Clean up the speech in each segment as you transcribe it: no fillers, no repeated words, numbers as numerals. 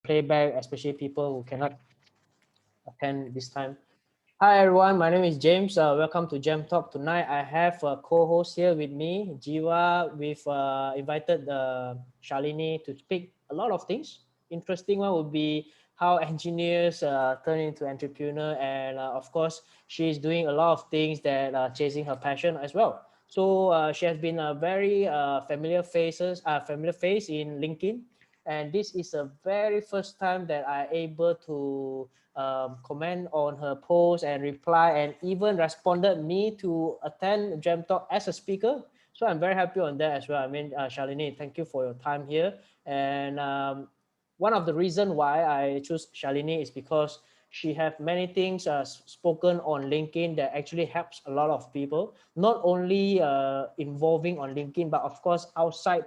playback, especially people who cannot attend this time. Hi everyone, my name is James. Welcome to Jamtalk. Tonight I have a co-host here with me, Jiwa. We've invited Shalini to speak a lot of things. Interesting one would be how engineers turn into entrepreneur, and of course she's doing a lot of things that are chasing her passion as well. So she has been a very familiar face in LinkedIn, and this is the very first time that I able to comment on her post and reply, and even responded me to attend Gem Talk as a speaker. So I'm very happy on that as well. I mean, Shalini, thank you for your time here. And one of the reason why I choose Shalini is because she have many things spoken on LinkedIn that actually helps a lot of people, not only involving on LinkedIn, but of course outside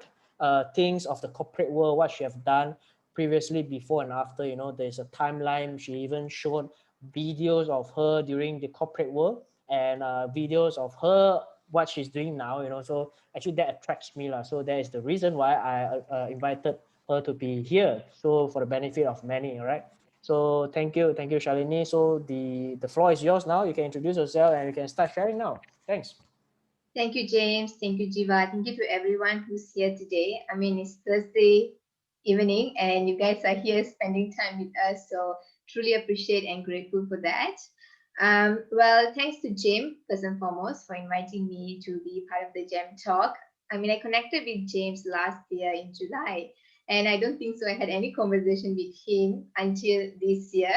things of the corporate world, what she have done previously, before and after. There's a timeline. She even showed videos of her during the corporate world, and videos of her what she's doing now. So actually that attracts me lah. So that is the reason why I invited her to be here, so for the benefit of many. All right, so thank you Shalini. So the floor is yours now. You can introduce yourself and you can start sharing now. Thanks. Thank you, James. Thank you, Jiva. Thank you to everyone who's here today. I mean, it's Thursday evening and you guys are here spending time with us. So truly appreciate and grateful for that. Well, thanks to James, first and foremost, for inviting me to be part of the Gem Talk. I mean, I connected with James last year in July, and I don't think so I had any conversation with him until this year.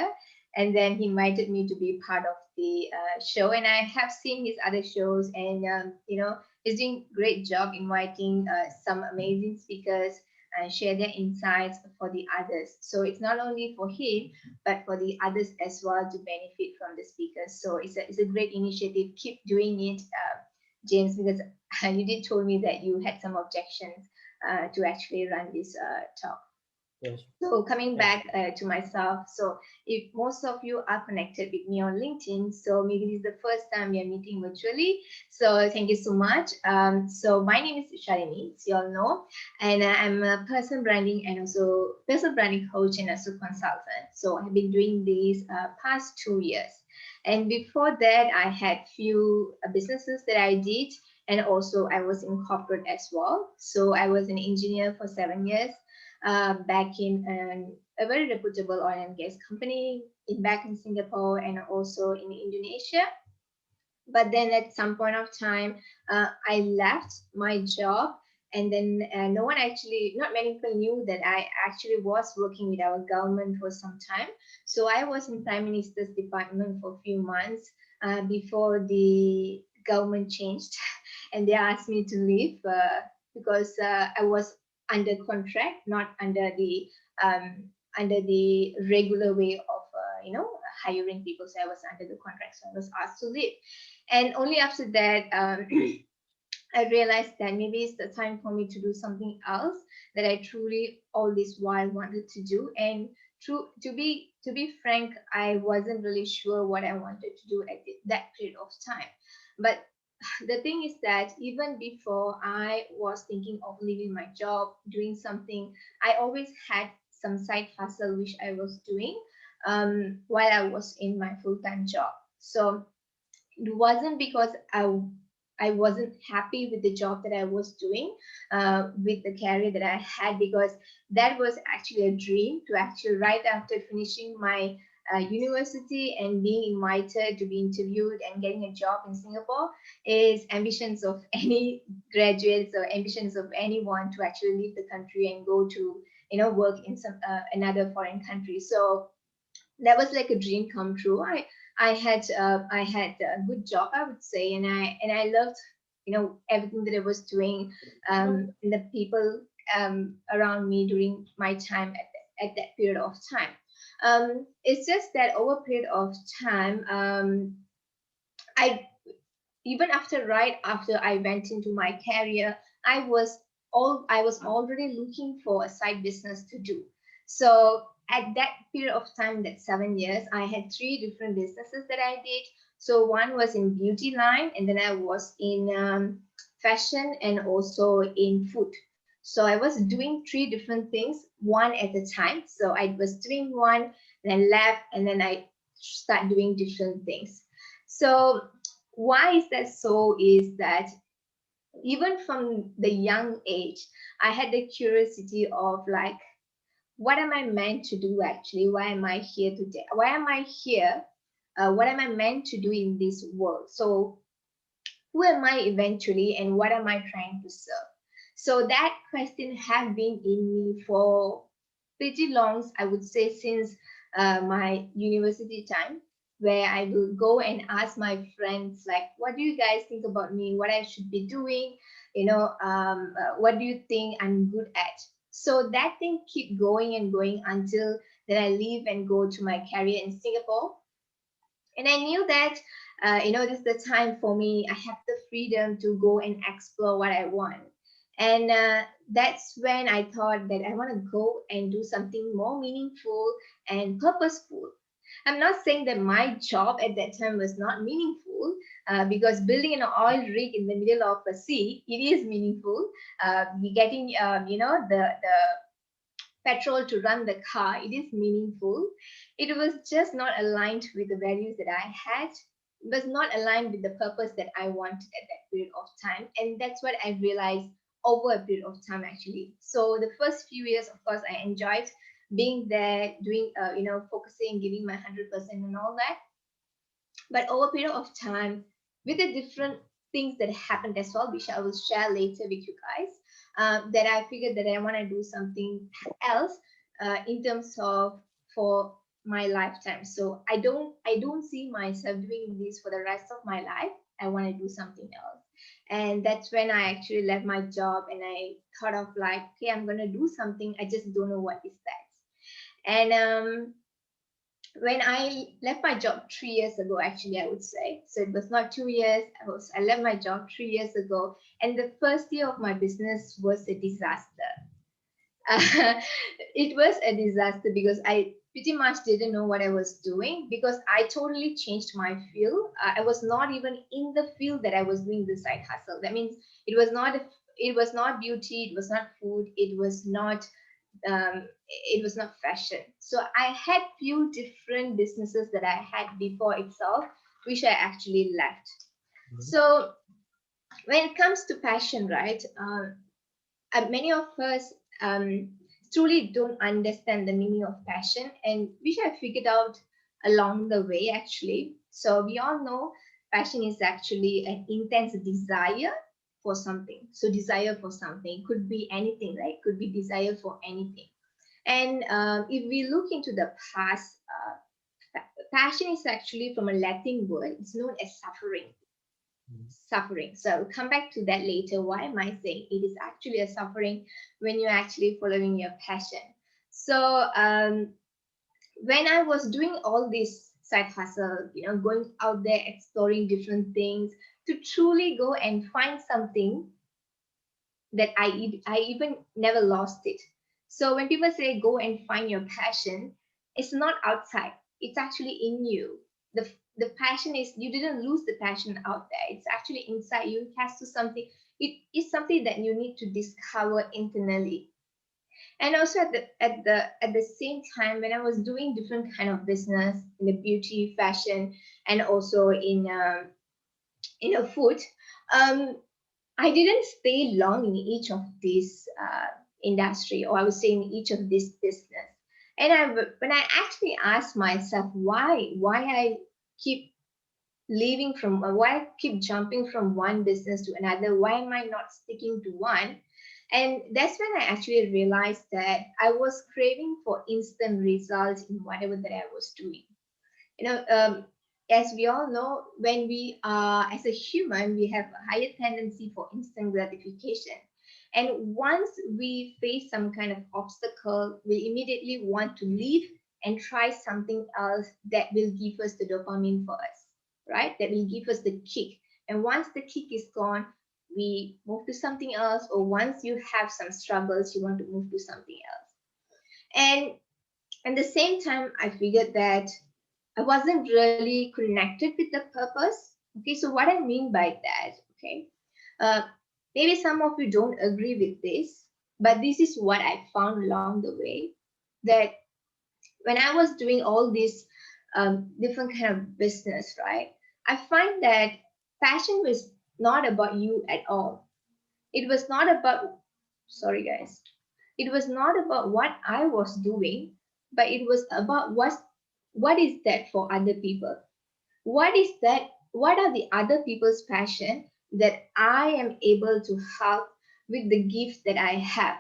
And then he invited me to be part of the show, and I have seen his other shows, and he's doing great job inviting some amazing speakers and share their insights for the others. So it's not only for him, but for the others as well to benefit from the speakers. So it's a great initiative. Keep doing it, James, because you did told me that you had some objections to actually run this talk. Yes. So coming back to myself, so if most of you are connected with me on LinkedIn, so maybe this is the first time we are meeting virtually. So thank you so much. So my name is Shalini, as you all know, and I'm a personal branding and also personal branding coach and also consultant. So I've been doing this past 2 years. And before that, I had few businesses that I did, and also I was in corporate as well. So I was an engineer for 7 years. Back in a very reputable oil and gas company back in Singapore and also in Indonesia. But then at some point of time, I left my job, and then no one actually, not many people knew that I actually was working with our government for some time. So I was in Prime Minister's department for a few months before the government changed, and they asked me to leave because I was under contract, not under the regular way of hiring people. So I was under the contract, so I was asked to leave. And only after that, I realized that maybe it's the time for me to do something else that I truly all this while wanted to do. And to be frank, I wasn't really sure what I wanted to do at that period of time. But the thing is that even before I was thinking of leaving my job, doing something, I always had some side hustle which I was doing while I was in my full-time job. So it wasn't because I wasn't happy with the job that I was doing, with the career that I had, because that was actually a dream to actually, right after finishing my university and being invited to be interviewed and getting a job in Singapore, is ambitions of any graduates or ambitions of anyone to actually leave the country and go to work in some another foreign country. So that was like a dream come true. I had a good job, I would say, and I loved everything that I was doing, and the people around me during my time at that period of time. It's just that over a period of time, I even right after I went into my career, I was already looking for a side business to do. So at that period of time, that 7 years, I had three different businesses that I did. So one was in beauty line, and then I was in fashion and also in food. So I was doing three different things, one at a time. So I was doing one, then left, and then I start doing different things. So why is that so? Is that even from the young age, I had the curiosity of like, what am I meant to do actually? Why am I here today? Why am I here? What am I meant to do in this world? So who am I eventually, and what am I trying to serve? So that question have been in me for pretty long, I would say, since my university time, where I will go and ask my friends, like, what do you guys think about me? What I should be doing? What do you think I'm good at? So that thing keep going and going until then I leave and go to my career in Singapore. And I knew that, this is the time for me. I have the freedom to go and explore what I want. And that's when I thought that I want to go and do something more meaningful and purposeful. I'm not saying that my job at that time was not meaningful, because building an oil rig in the middle of a sea, it is meaningful. We getting, the petrol to run the car, it is meaningful. It was just not aligned with the values that I had. It was not aligned with the purpose that I wanted at that period of time. And that's what I realized over a period of time, actually. So the first few years, of course, I enjoyed being there, doing, focusing, giving my 100% and all that. But over a period of time, with the different things that happened as well, which I will share later with you guys, that I figured that I want to do something else in terms of for my lifetime. So I don't see myself doing this for the rest of my life. I want to do something else. And that's when I actually left my job and I thought of like, okay, I'm gonna do something. I just don't know what is that. And when I left my job 3 years ago, actually, I would say. So it was not 2 years. I left my job 3 years ago, and the first year of my business was a disaster. It was a disaster because I pretty much didn't know what I was doing because I totally changed my field. I was not even in the field that I was doing the side hustle. That means it was not beauty, it was not food, it was not fashion. So I had few different businesses that I had before itself, which I actually left. So when it comes to passion, right? Many of us truly don't understand the meaning of passion, and which I figured out along the way actually. So we all know passion is actually an intense desire for something. So desire for something could be anything, right? Could be desire for anything. And if we look into the past, passion is actually from a Latin word. It's known as suffering. Suffering. So I'll come back to that later. Why am I saying it is actually a suffering when you're actually following your passion? So when I was doing all this side hustle, going out there exploring different things to truly go and find something that I even never lost it. So when people say go and find your passion, it's not outside. It's actually in you. The passion is you didn't lose the passion out there. It's actually inside you. It has to something. It is something that you need to discover internally. And also at the same time, when I was doing different kind of business in the beauty, fashion, and also in a food, um, I didn't stay long in each of these industry, or I would say in each of this business. And when I actually asked myself why I keep leaving from, why I keep jumping from one business to another, why am I not sticking to one? And that's when I actually realized that I was craving for instant results in whatever that I was doing. you know um, as we all know, when we are as a human, we have a higher tendency for instant gratification, and once we face some kind of obstacle, we immediately want to leave and try something else that will give us the dopamine for us, right? That will give us the kick. And once the kick is gone, we move to something else, or once you have some struggles, you want to move to something else. And at the same time, I figured that I wasn't really connected with the purpose. Okay, so what I mean by that, okay, uh, maybe some of you don't agree with this, But this is what I found along the way, that when I was doing all these different kind of business, right? I find that passion was not about you at all. It was not about, sorry guys, it was not about what I was doing, but it was about what is that for other people? What is that? What are the other people's passion that I am able to help with the gifts that I have?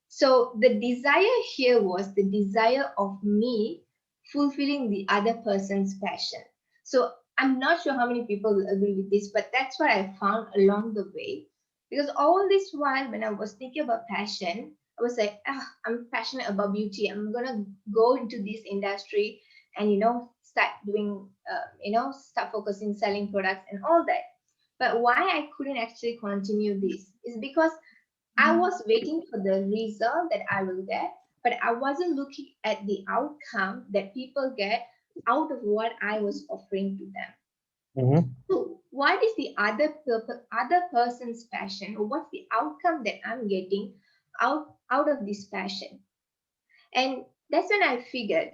So the desire here was the desire of me fulfilling the other person's passion. So I'm not sure how many people will agree with this, but that's what I found along the way. Because all this while, when I was thinking about passion, I was like, I'm passionate about beauty. I'm gonna go into this industry and start doing, start focusing selling products and all that. But why I couldn't actually continue this is because I was waiting for the result that I will get, but I wasn't looking at the outcome that people get out of what I was offering to them. Mm-hmm. So, what is the other person's passion, or what's the outcome that I'm getting out of this passion? And that's when I figured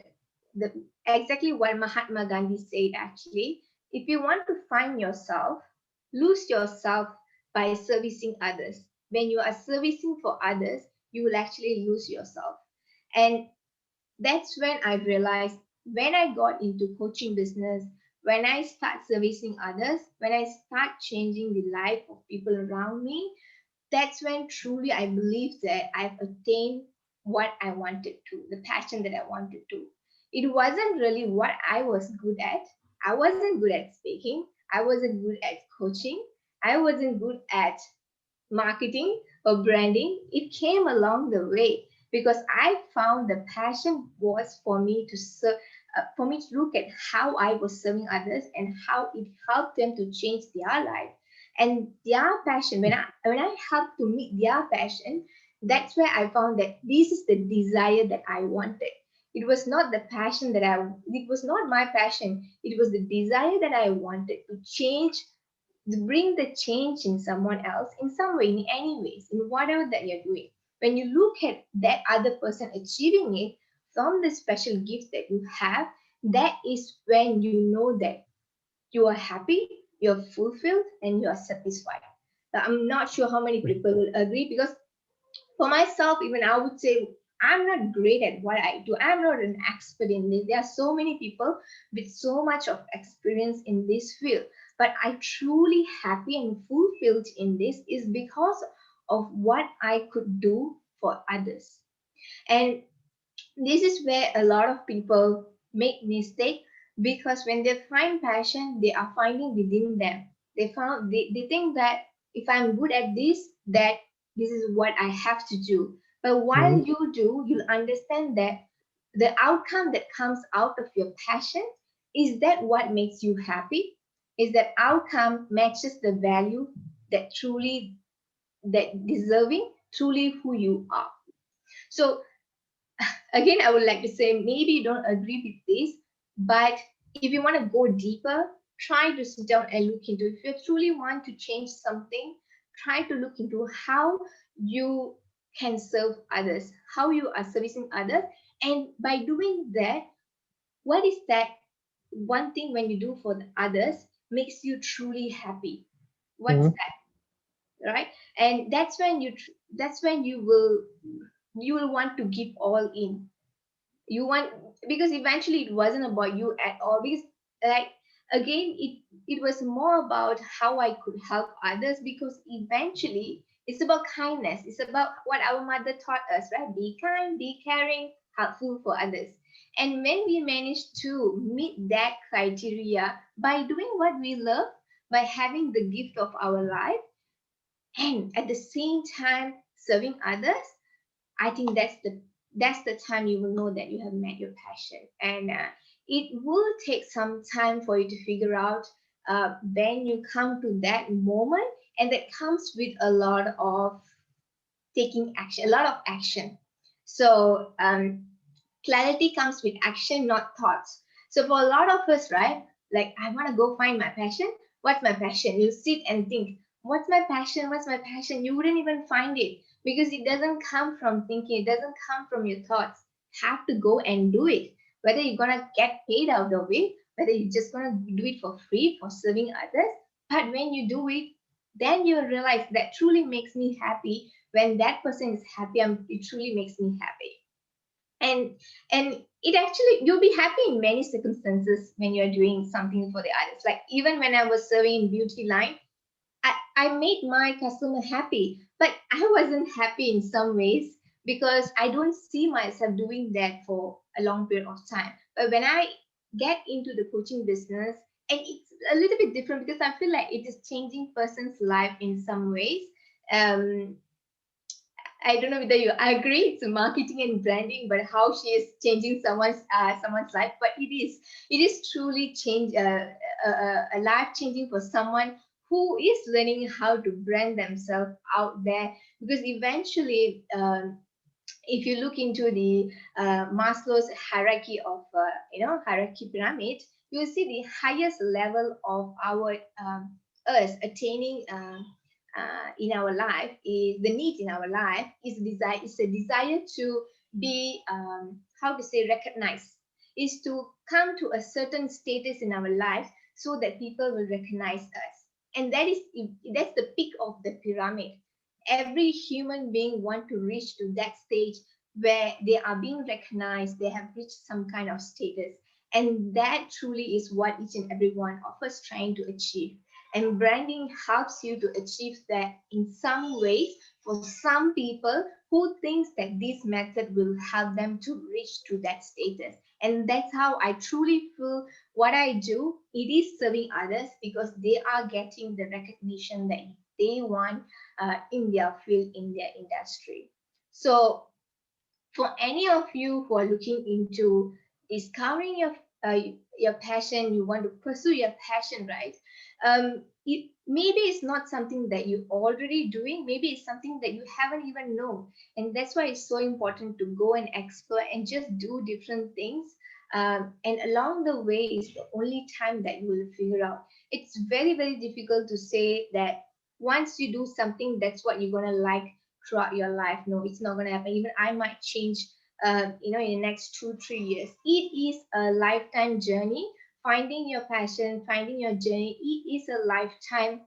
exactly what Mahatma Gandhi said actually. If you want to find yourself, lose yourself by servicing others. When you are servicing for others, you will actually lose yourself. And that's when I realized, when I got into coaching business, when I start servicing others, when I start changing the life of people around me, that's when truly I believe that I've attained what I wanted to, the passion that I wanted to. It wasn't really what I was good at. I wasn't good at speaking. I wasn't good at coaching. I wasn't good at marketing or branding. It came along the way because I found the passion was for me to serve, for me to look at how I was serving others and how it helped them to change their life and their passion. When I helped to meet their passion, that's where I found that this is the desire that I wanted. It was not the passion that it was not my passion. It was the desire that I wanted to change, to bring the change in someone else in some way, in any ways, in whatever that you're doing. When you look at that other person achieving it from the special gifts that you have, that is when you know that you are happy, you're fulfilled, and you are satisfied. Now, I'm not sure how many people will agree, because for myself, even I would say I'm not great at what I do. I'm not an expert in this. There are so many people with so much of experience in this field. But I truly happy and fulfilled in this is because of what I could do for others. And this is where a lot of people make mistake, because when they find passion, they are finding within them. They think that if I'm good at this, that this is what I have to do. But while Mm-hmm. you do, you'll understand that the outcome that comes out of your passion, is that what makes you happy? Is that outcome matches the value that truly, that deserving truly who you are? So again, I would like to say, maybe you don't agree with this, but if you want to go deeper, try to sit down and look into it. If you truly want to change something, try to look into how you can serve others, how you are servicing others. And by doing that, what is that one thing when you do for the others makes you truly happy? What's Mm-hmm. that, right? And that's when you will want to give all in. You want, because eventually it wasn't about you at all, because like again, it was more about how I could help others, because eventually it's about kindness. It's about what our mother taught us, right? Be kind, be caring, helpful for others. And when we manage to meet that criteria by doing what we love, by having the gift of our life, and at the same time serving others, I think that's the time you will know that you have met your passion. And it will take some time for you to figure out when you come to that moment, and that comes with a lot of taking action, a lot of action. So clarity comes with action, not thoughts. So for a lot of us, right? Like, I want to go find my passion. What's my passion? You sit and think, what's my passion? What's my passion? You wouldn't even find it. because it doesn't come from thinking, it doesn't come from your thoughts. Have to go and do it. Whether you're gonna get paid out of it, whether you're just gonna do it for free for serving others, but when you do it, then you realize that truly makes me happy. When that person is happy, it truly makes me happy. And it actually, you'll be happy in many circumstances when you're doing something for the others. Like even when I was serving in beauty line, I made my customer happy, but I wasn't happy in some ways because I don't see myself doing that for a long period of time. But when I get into the coaching business, and it's a little bit different because I feel like it is changing person's life in some ways. Um, I don't know whether you agree. It's marketing and branding, but how she is changing someone's life. But it is truly a life changing for someone who is learning how to brand themselves out there. Because eventually, if you look into the Maslow's hierarchy of hierarchy pyramid, you will see the highest level of our us attaining. In our life is the need in our life is desire is a desire to be how to say recognized, is to come to a certain status in our life so that people will recognize us, and that's the peak of the pyramid. Every human being want to reach to that stage where they are being recognized, they have reached some kind of status, and that truly is what each and every one of us trying to achieve. And branding helps you to achieve that in some ways for some people who thinks that this method will help them to reach to that status. And that's how I truly feel what I do. It is serving others because they are getting the recognition that they want in their field, in their industry. So for any of you who are looking into discovering uh, your passion, you want to pursue your passion, right? Maybe it's not something that you're already doing. Maybe it's something that you haven't even known, and that's why it's so important to go and explore and just do different things. And along the way is the only time that you will figure out. It's very very difficult to say that once you do something, that's what you're gonna like throughout your life. No, it's not going to happen. Even I might change, in the next 2 3 years. It is a lifetime journey. Finding your passion, finding your journey, it is a lifetime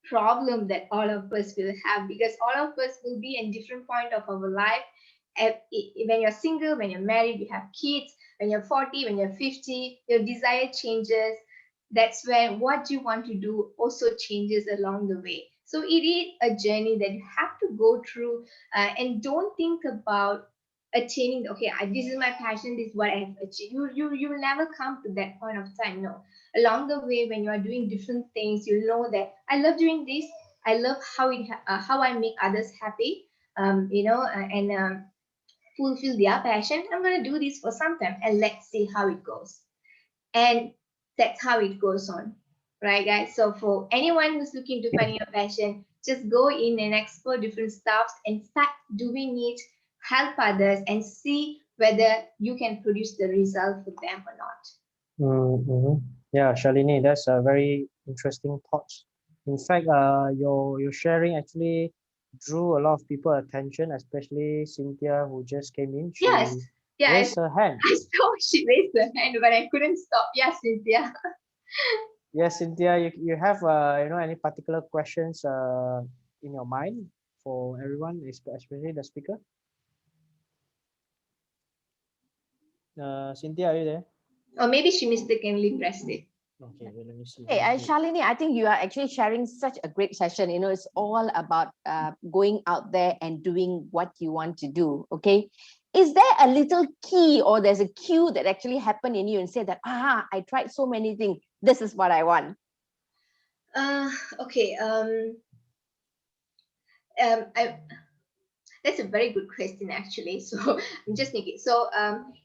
problem that all of us will have, because all of us will be in different point of our life. When you're single, when you're married, you have kids, when you're 40, when you're 50, your desire changes. That's when what you want to do also changes along the way. So it is a journey that you have to go through, and don't think about attaining, okay, this is my passion, this is what I have achieved. You will never come to that point of time. No, along the way when you are doing different things, you know that I love doing this, I love how I make others happy, and fulfill their passion. I'm going to do this for some time and let's see how it goes. And that's how it goes on, right guys? So for anyone who's looking to find your passion, just go in and explore different stuffs and start doing it, help others, and see whether you can produce the result for them or not. Mm-hmm. Yeah, Shalini, that's a very interesting thoughts. In fact, your sharing actually drew a lot of people attention, especially Cynthia, who just came in. Yes, She yeah, raised her hand. I saw she raised her hand, but I couldn't stop. Yes, Cynthia. Yes, Cynthia, you have any particular questions in your mind for everyone, especially the speaker? Cynthia, are you there? Or maybe she mistakenly pressed it. Okay, well, let me see. Hey, Shalini, I think you are actually sharing such a great session. It's all about going out there and doing what you want to do. Okay. Is there a little key or there's a cue that actually happened in you and said that, I tried so many things. This is what I want. Okay. I That's a very good question, actually. So I'm just thinking. So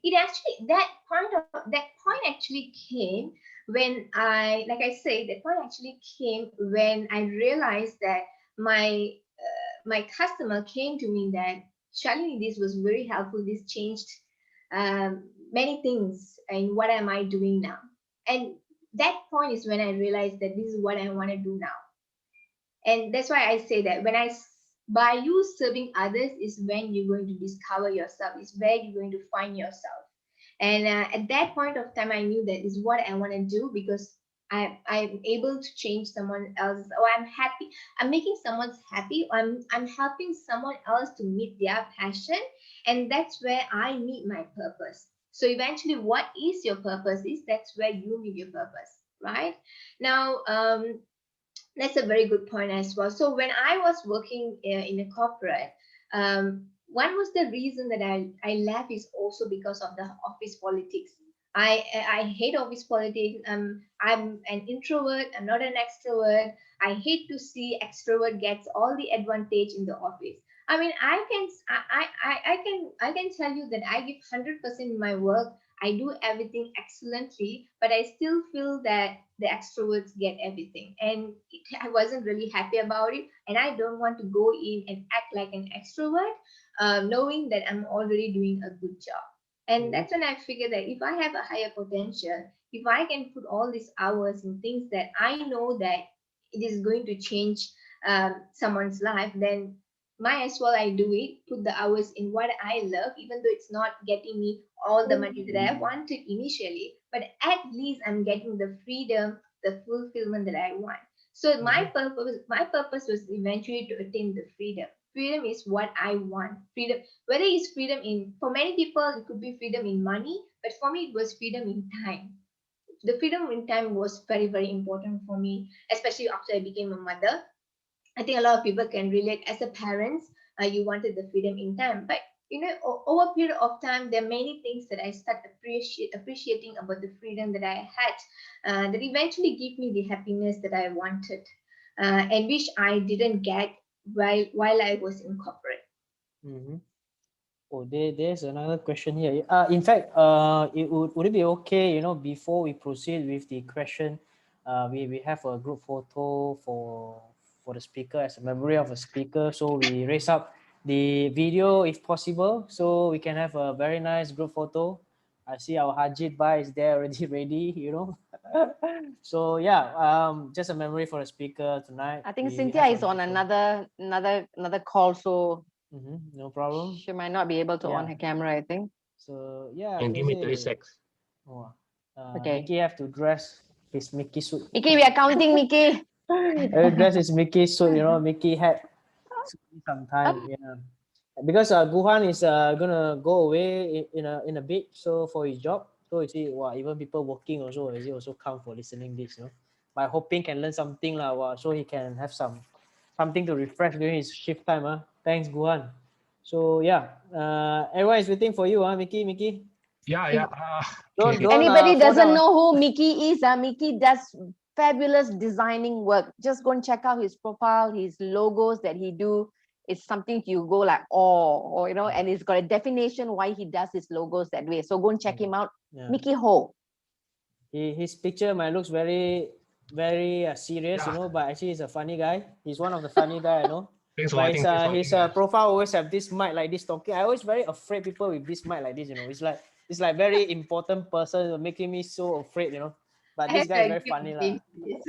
it actually that point actually came when like I say, that point actually came when I realized that my customer came to me that, Shalini, this was very helpful. This changed many things, and what am I doing now? And that point is when I realized that this is what I want to do now. And that's why I say that when I by you serving others is when you're going to discover yourself, is where you're going to find yourself. And at that point of time, I knew that is what I want to do, because I'm able to change someone else, or I'm happy, I'm making someone's happy, or I'm helping someone else to meet their passion. And that's where I meet my purpose. So eventually, what is your purpose is, that's where you meet your purpose, right? Now, that's a very good point as well. So when I was working in a corporate, one was the reason that I left is also because of the office politics. I hate office politics. I'm an introvert. I'm not an extrovert. I hate to see extrovert gets all the advantage in the office. I mean, I can tell you that I give 100% in my work. I do everything excellently, but I still feel that the extroverts get everything, and I wasn't really happy about it. And I don't want to go in and act like an extrovert, knowing that I'm already doing a good job. And that's when I figured that if I have a higher potential, if I can put all these hours in things that I know that it is going to change someone's life, then might as well I do it, put the hours in what I love, even though it's not getting me all the money that I wanted initially, but at least I'm getting the freedom, the fulfillment that I want. So my purpose was eventually to attain the freedom. Freedom is what I want. Freedom, whether it's freedom in, for many people it could be freedom in money, but for me it was freedom in time. The freedom in time was very, very important for me, especially after I became a mother. I think a lot of people can relate. As a parent, you wanted the freedom in time, but over a period of time, there are many things that I start appreciating about the freedom that I had, that eventually give me the happiness that I wanted, and which I didn't get while I was in corporate. Mm-hmm. Oh, there's another question here. In fact, would it be okay, before we proceed with the question, we have a group photo for the speaker as a memory of a speaker. So we raise up the video if possible, so we can have a very nice group photo. I see our Hajit Bai is there already ready. So yeah, just a memory for the speaker tonight. I think We Cynthia have a is on group photo. another call, so No problem. she might not be able to on Yeah. her camera, I think. So yeah, And give me 30 Jose. seconds. Oh, Okay. Mickey have to dress his Mickey suit. Mickey, we are counting, Mickey. Dress his Mickey suit, Mickey hat. Sometime, yeah. Because Guhan is gonna go away in a bit, so for his job. So you see, wow, even people working also, he also come for listening this, By hoping can learn something lah, wow, so he can have something to refresh during his shift time, Thanks, Guhan. So yeah, everyone is waiting for you, Mickey. Yeah, If yeah. Don't Okay. don't anybody fall doesn't down. know who Mickey is, Mickey does fabulous designing work. Just go and check out his profile, his logos that he do. It's something you go like, oh, or and he's got a definition why he does his logos that way. So go and check him out. Yeah. Mickey Ho. His picture might looks very very serious, Yeah. but actually he's a funny guy. He's one of the funny guy I know. Thanks for But waiting. Thanks for his waiting. profile always have this mic like this talking. I always very afraid people with this mic like this, It's like very important person making me so afraid, But I this have guy to is very agree funny with lah. James on this.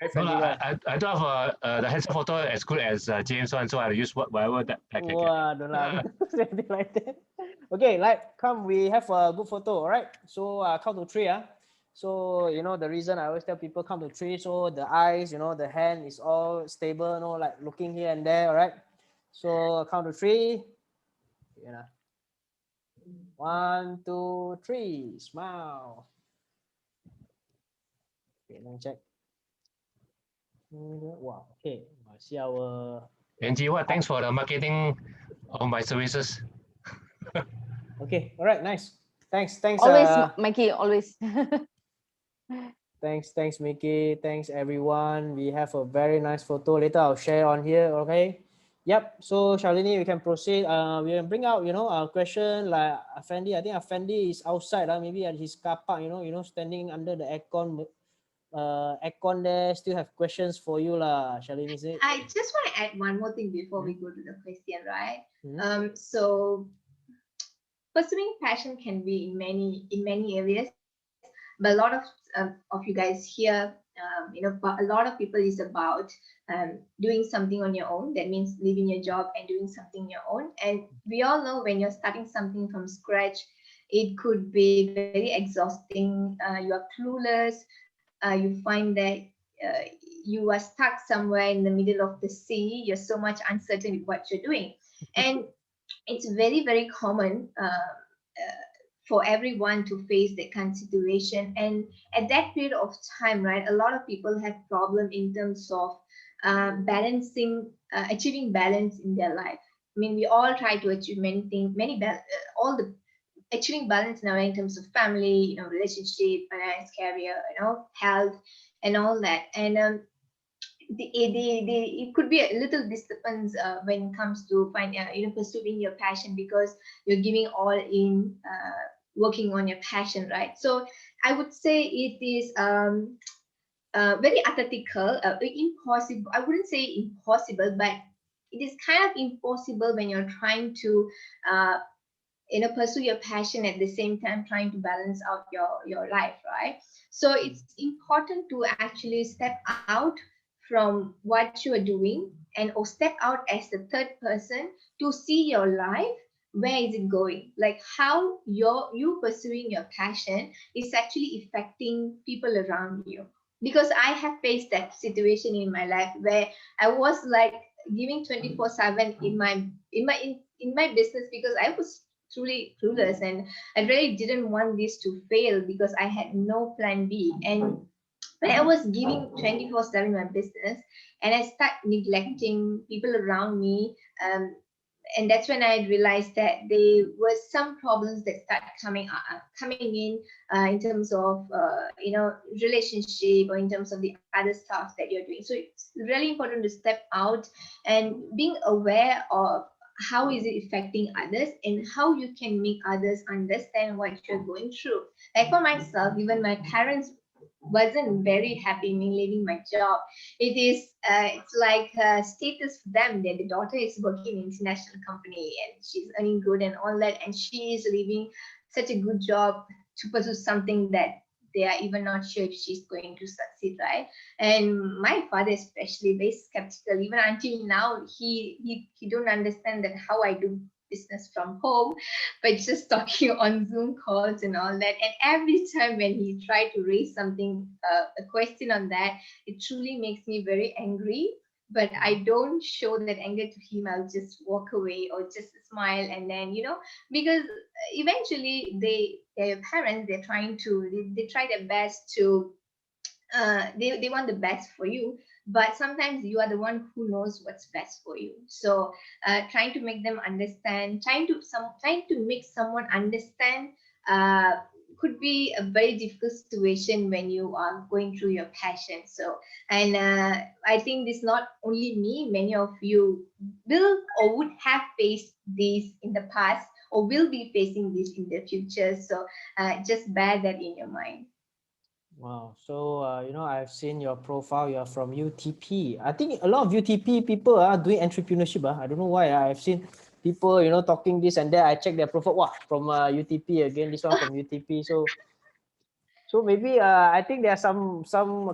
Very No, friendly guy. I don't have the headset photo as good as James one, so I'll use whatever that I can get. Wow, don't lah. Something like that. Okay, come, we have a good photo, all right? So count to three, So, the reason I always tell people count to three, so the eyes, the hand is all stable, like looking here and there, all right? So count to three. Yeah. 1, 2, 3, smile. Okay, let me check. Wow, okay. I see our... And Jiwa, thanks for the marketing of my services. Okay, all right, nice. Thanks. Always, Mikey, always. Thanks, Mickey. Thanks, everyone. We have a very nice photo. Later, I'll share on here. Okay. Yep. So, Shalini, we can proceed. We can bring out, our question like Afendi. I think Afendi is outside. Maybe at his car park. Standing under the aircon. Aircon there. Still have questions for you, lah. Shalini, is it? I just want to add one more thing before we go to the question, right? Mhm. So pursuing passion can be in many areas, but a lot of you guys here, a lot of people is about doing something on your own. That means leaving your job and doing something on your own. And we all know when you're starting something from scratch, it could be very exhausting. You are clueless. You find that uh, you are stuck somewhere in the middle of the sea. You're so much uncertain with what you're doing. And it's very, very common for everyone to face that kind of situation. And at that period of time, right, a lot of people have problem in terms of achieving balance in their life. I mean, we all try to achieve many things, all the achieving balance now in terms of family, relationship, finance, career, health, and all that. And it could be a little disturbance when it comes to pursuing your passion, because you're giving all in working on your passion, right? So I would say it is very atypical, impossible. I wouldn't say impossible, but it is kind of impossible when you're trying to pursue your passion at the same time trying to balance out your life, right? So it's important to actually step out from what you are doing, and or step out as the third person to see your life, where is it going, like how you pursuing your passion is actually affecting people around you. Because I have faced that situation in my life where I was like giving 24/7 in my business, because I was truly clueless, and I really didn't want this to fail because I had no plan B. And when I was giving 24/7 my business, and I start neglecting people around me, and that's when I realized that there were some problems that start coming in terms of relationship, or in terms of the other stuff that you're doing. So it's really important to step out and being aware of how is it affecting others, and how you can make others understand what you're going through. Like for myself, even my parents wasn't very happy me leaving my job. It's like status for them that the daughter is working in an international company and she's earning good and all that, and she is leaving such a good job to pursue something that they are even not sure if she's going to succeed, right? And my father especially very skeptical. Even until now, he don't understand that how I do business from home, but just talking on Zoom calls and all that. And every time when he tried to raise something, a question on that, it truly makes me very angry. But I don't show that anger to him. I'll just walk away or just smile, and then because eventually they're parents. They're trying to they try their best to they want the best for you, but sometimes you are the one who knows what's best for you. So trying to make them understand, trying to make someone understand uh, could be a very difficult situation when you are going through your passion. So, and I think this not only me, many of you will or would have faced this in the past, or will be facing this in the future. So just bear that in your mind. Wow. So, I've seen your profile. You're from UTP. I think a lot of UTP people are doing entrepreneurship. I don't know why. I've seen people, talking this and that. I check their profile. Wow, from UTP again. This one from UTP. So maybe I think there's some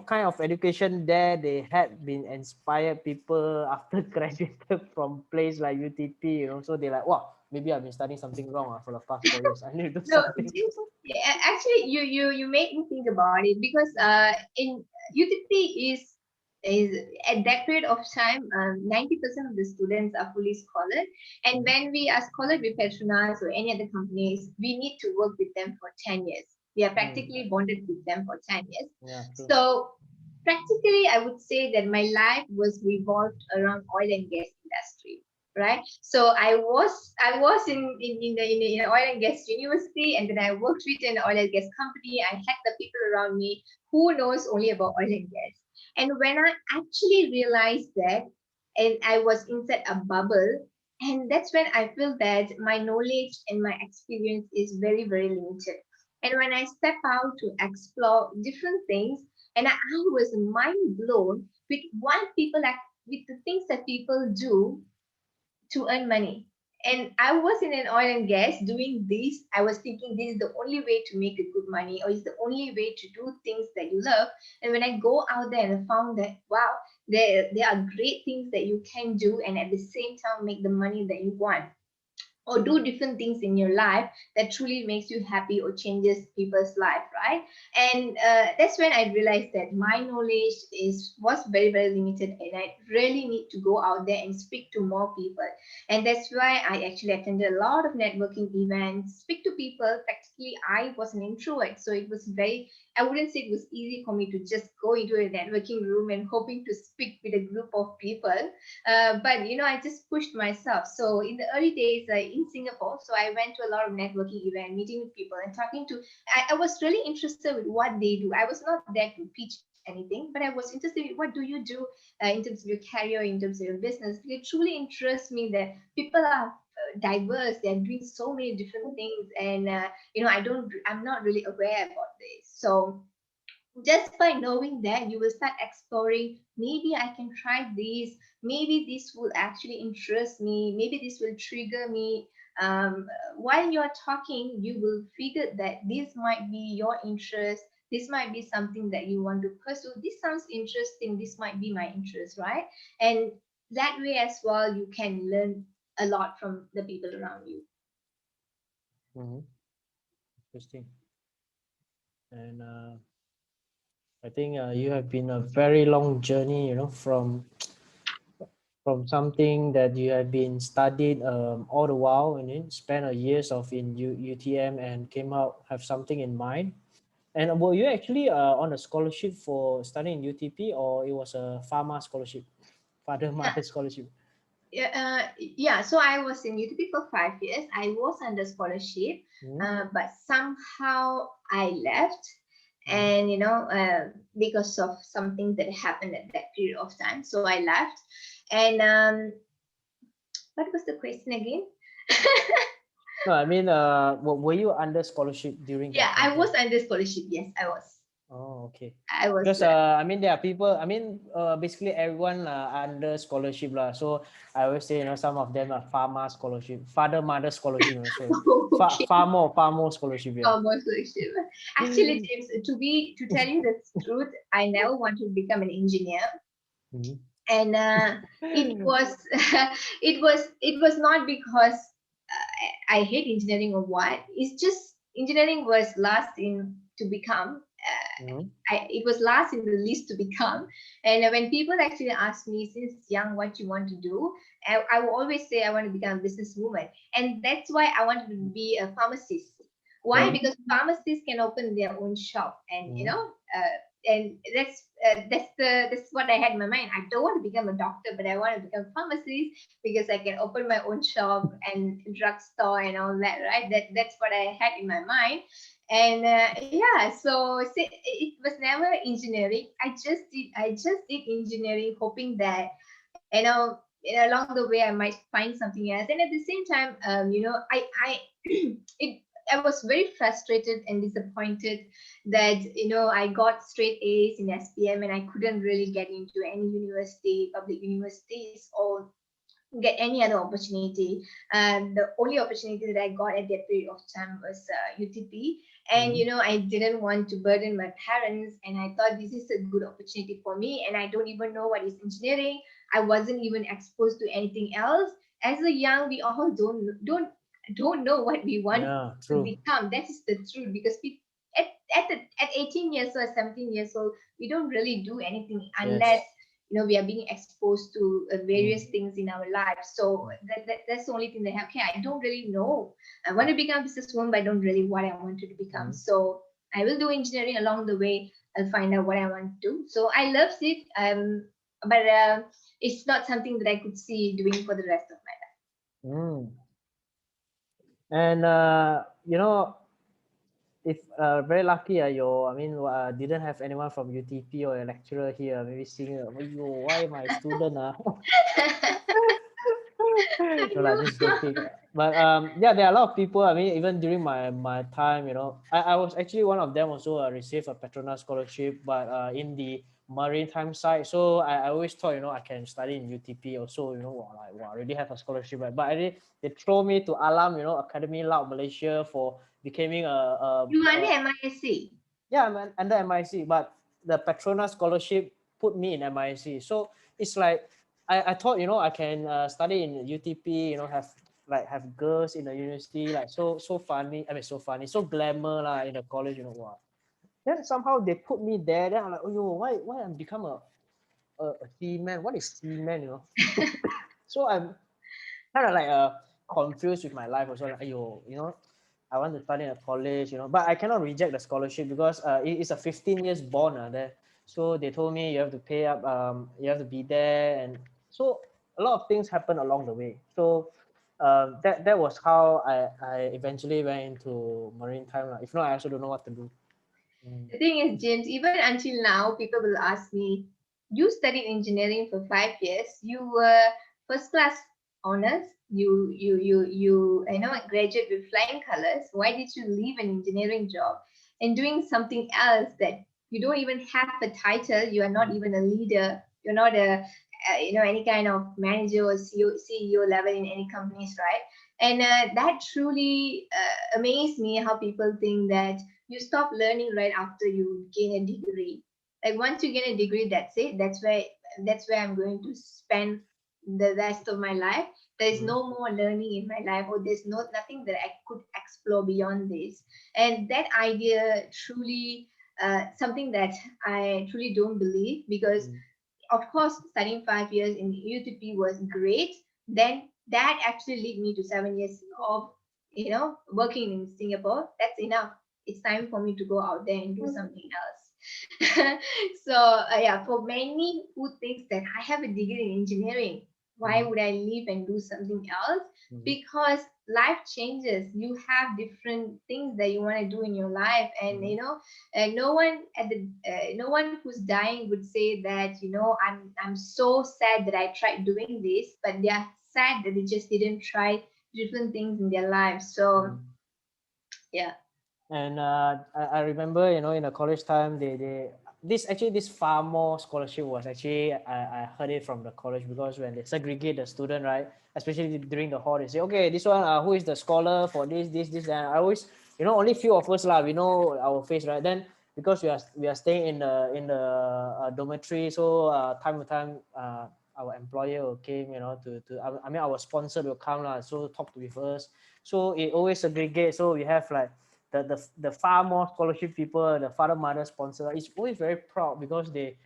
kind of education there. They had been inspired people after graduated from place like UTP. So they're like, wow, maybe I've been studying something wrong for the past 4 years. I need to do No, something. yeah, actually, you make me think about it, because in UTP is at that period of time, 90% of the students are fully scholared, and when we are scholared with Petronas or any other companies, we need to work with them for 10 years. We are practically bonded with them for 10 years. Yeah, true. So practically, I would say that my life was revolved around oil and gas industry, right? So I was in an oil and gas university, and then I worked with an oil and gas company. I had the people around me who knows only about oil and gas. And when I actually realized that, and I was inside a bubble, and that's when I feel that my knowledge and my experience is very, very limited. And when I step out to explore different things, and I was mind blown with what people like, with the things that people do to earn money. And I was in an oil and gas doing this. I was thinking this is the only way to make a good money, or is the only way to do things that you love. And when I go out there and I found that, wow, there are great things that you can do, and at the same time make the money that you want, or do different things in your life that truly makes you happy or changes people's life, right? And that's when I realized that my knowledge was very, very limited, and I really need to go out there and speak to more people. And that's why I actually attended a lot of networking events, speak to people. Practically I was an introvert, so it was very, I wouldn't say it was easy for me to just go into a networking room and hoping to speak with a group of people. But I just pushed myself. So in the early days in Singapore, so I went to a lot of networking event, meeting with people and talking to. I was really interested with what they do. I was not there to pitch anything, but I was interested in what do you do in terms of your career, in terms of your business. It truly interests me that people are diverse. They're doing so many different things, and I'm not really aware about this. So just by knowing that, you will start exploring, maybe I can try this, maybe this will actually interest me, maybe this will trigger me. While you're talking, you will figure that this might be your interest, this might be something that you want to pursue, this sounds interesting, this might be my interest, right? And that way as well, you can learn a lot from the people around you. Interesting. And I think you have been a very long journey, from something that you have been studied all the while, and then spent a years of in UTM and came out have something in mind. And were you actually on a scholarship for studying in UTP, or it was a pharma scholarship, father Yeah, mother scholarship? yeah. So I was in UTP for 5 years. I was under scholarship, Mhm, but somehow I left, mhm. and because of something that happened at that period of time, so I left. And what was the question again? No, I mean, were you under scholarship during Yeah, that time? I was under scholarship. Yes, I was. Oh, okay. I was. Because I mean, there are people. I mean, basically everyone under scholarship lah. So I always say, some of them are pharma scholarship, father mother scholarship. So Okay. far more scholarship. Yeah. Almost scholarship. Actually, James, to tell you the truth, I never wanted to become an engineer. Mhm. And it was it was not because I hate engineering or what. It's just engineering was last in to become. Mhm. It was last in the list to become. And when people actually ask me since young what you want to do, I will always say I want to become a businesswoman, and that's why I wanted to be a pharmacist. Why? Yeah. Because pharmacists can open their own shop, and Mhm. and that's what I had in my mind. I don't want to become a doctor, but I want to become a pharmacist because I can open my own shop and drugstore and all that, right? That's what I had in my mind. And yeah, so it was never engineering. I just did engineering, hoping that along the way I might find something else. And at the same time, I it I was very frustrated and disappointed that I got straight A's in SPM and I couldn't really get into any university, public universities, or get any other opportunity. The only opportunity that I got at that period of time was UTP. And Mhm. I didn't want to burden my parents, and I thought this is a good opportunity for me. And I don't even know what is engineering. I wasn't even exposed to anything else. As a young, we all don't know what we want Yeah. to True. become. That is the truth, because at 18 years old, 17 years old, we don't really do anything unless Yes. we are being exposed to Mm. various things in our lives. So that's the only thing that okay, I don't really know. I want to become a businesswoman, but I don't really what I wanted to become. Mm. So I will do engineering along the way. I'll find out what I want to do. So I love it. But it's not something that I could see doing for the rest of my life. Mm. And if very lucky, I mean, didn't have anyone from UTP or a lecturer here, maybe seeing, why my student? I No, know. like just joking. But yeah, there are a lot of people. I mean, even during my time, I was actually one of them also received a Petronas scholarship, but in the maritime side. So I always thought, I can study in UTP also, I already have a scholarship, right? But they throw me to Alam, Academy Laut Malaysia for becoming You are under MISC. yeah, I'm under MIC, but the Petronas scholarship put me in MIC. So it's like I thought, you know, I can study in UTP, you know, have girls in the university, like so funny. I mean, so funny, so glamour lah in the college, you know what. Then somehow they put me there. Then I'm like, oh, yo, why I'm become a seaman? What is seaman, you know? So I'm kind of like confused with my life also. Like, ayo, you know, I want to study at college, you know, but I cannot reject the scholarship because it's a 15 years bond there. So they told me you have to pay up, you have to be there, and so a lot of things happen along the way. So that was how I eventually went into maritime. If not, I also don't know what to do. The thing is, James, even until now, people will ask me, you studied engineering for 5 years, you were first class honors, you know, graduate with flying colors. Why did you leave an engineering job and doing something else that you don't even have a title? You are not even a leader. You're not a you know, any kind of manager or CEO level in any companies, right? And that truly amazed me, how people think that you stop learning right after you gain a degree. Like once you gain a degree, that's it. That's where I'm going to spend the rest of my life. There's no more learning in my life, or there's nothing that I could explore beyond this. And that idea truly something that I truly don't believe, because of course studying 5 years in UTP was great. Then that actually lead me to 7 years of, you know, working in Singapore. That's enough. It's time for me to go out there and do something else. So yeah, for many who thinks that I have a degree in engineering, why would I leave and do something else? Because life changes. You have different things that you want to do in your life, and you know, no one who's dying would say that, you know, I'm so sad that I tried doing this, but they are sad that they just didn't try different things in their lives. So yeah. And I remember, you know, in the college time, this far more scholarship was actually, I heard it from the college, because when they segregate the student, right, especially during the hall, they say, okay, this one, who is the scholar for this, and I always, you know, only few of us lah, we know our face, right? Then because we are staying in the dormitory, so time to time, our employer will came, you know, to I mean our sponsor will come lah, so talk with us. So it always segregate. So we have like the far more scholarship people, the father mother sponsor, is always very proud, because they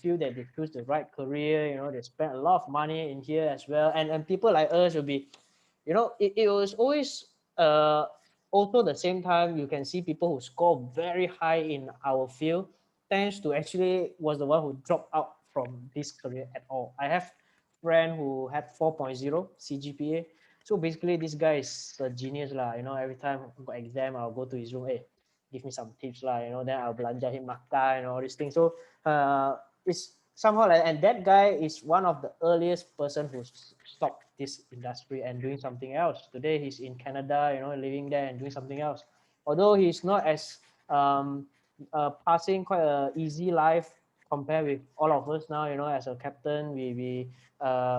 feel that they choose the right career. You know, they spend a lot of money in here as well, and people like us will be, you know, it was always also the same time you can see people who score very high in our field tends to actually was the one who dropped out from this career at all. I have friend who had 4.0 CGPA. So basically, this guy is a genius lah. You know, every time I got exam, I'll go to his room. Hey, give me some tips lah. You know, then I'll belanja him makan and all these things. So it's somehow like, and that guy is one of the earliest person who stopped this industry and doing something else. Today he's in Canada. You know, living there and doing something else. Although he's not as passing quite a easy life compared with all of us now. You know, as a captain, we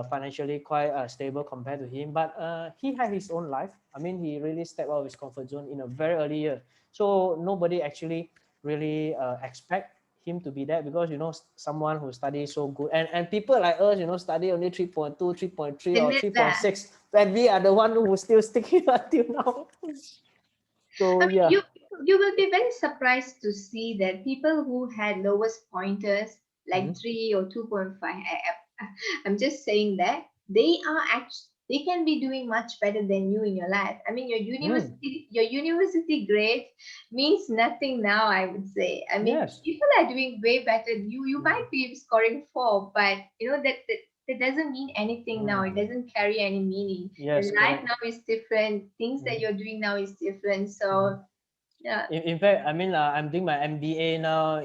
financially quite stable compared to him, but he had his own life. I mean, he really stepped out of his comfort zone in a very early year. So nobody actually really expect him to be that, because, you know, someone who studies so good, and people like us, you know, study only 3.2, 3.3 or 3.6, and we are the one who still sticking until now. So I mean, yeah. you will be very surprised to see that people who had lowest pointers, like 3 or 2.5, I'm just saying that they are actually, they can be doing much better than you in your life. I mean, your university grade means nothing now, I would say. I mean, Yes. people are doing way better. You might be scoring 4, but you know that doesn't mean anything now. It doesn't carry any meaning. Yes, The life correct. now is different. Things that you're doing now is different. So yeah. In fact, I mean, I'm doing my MBA now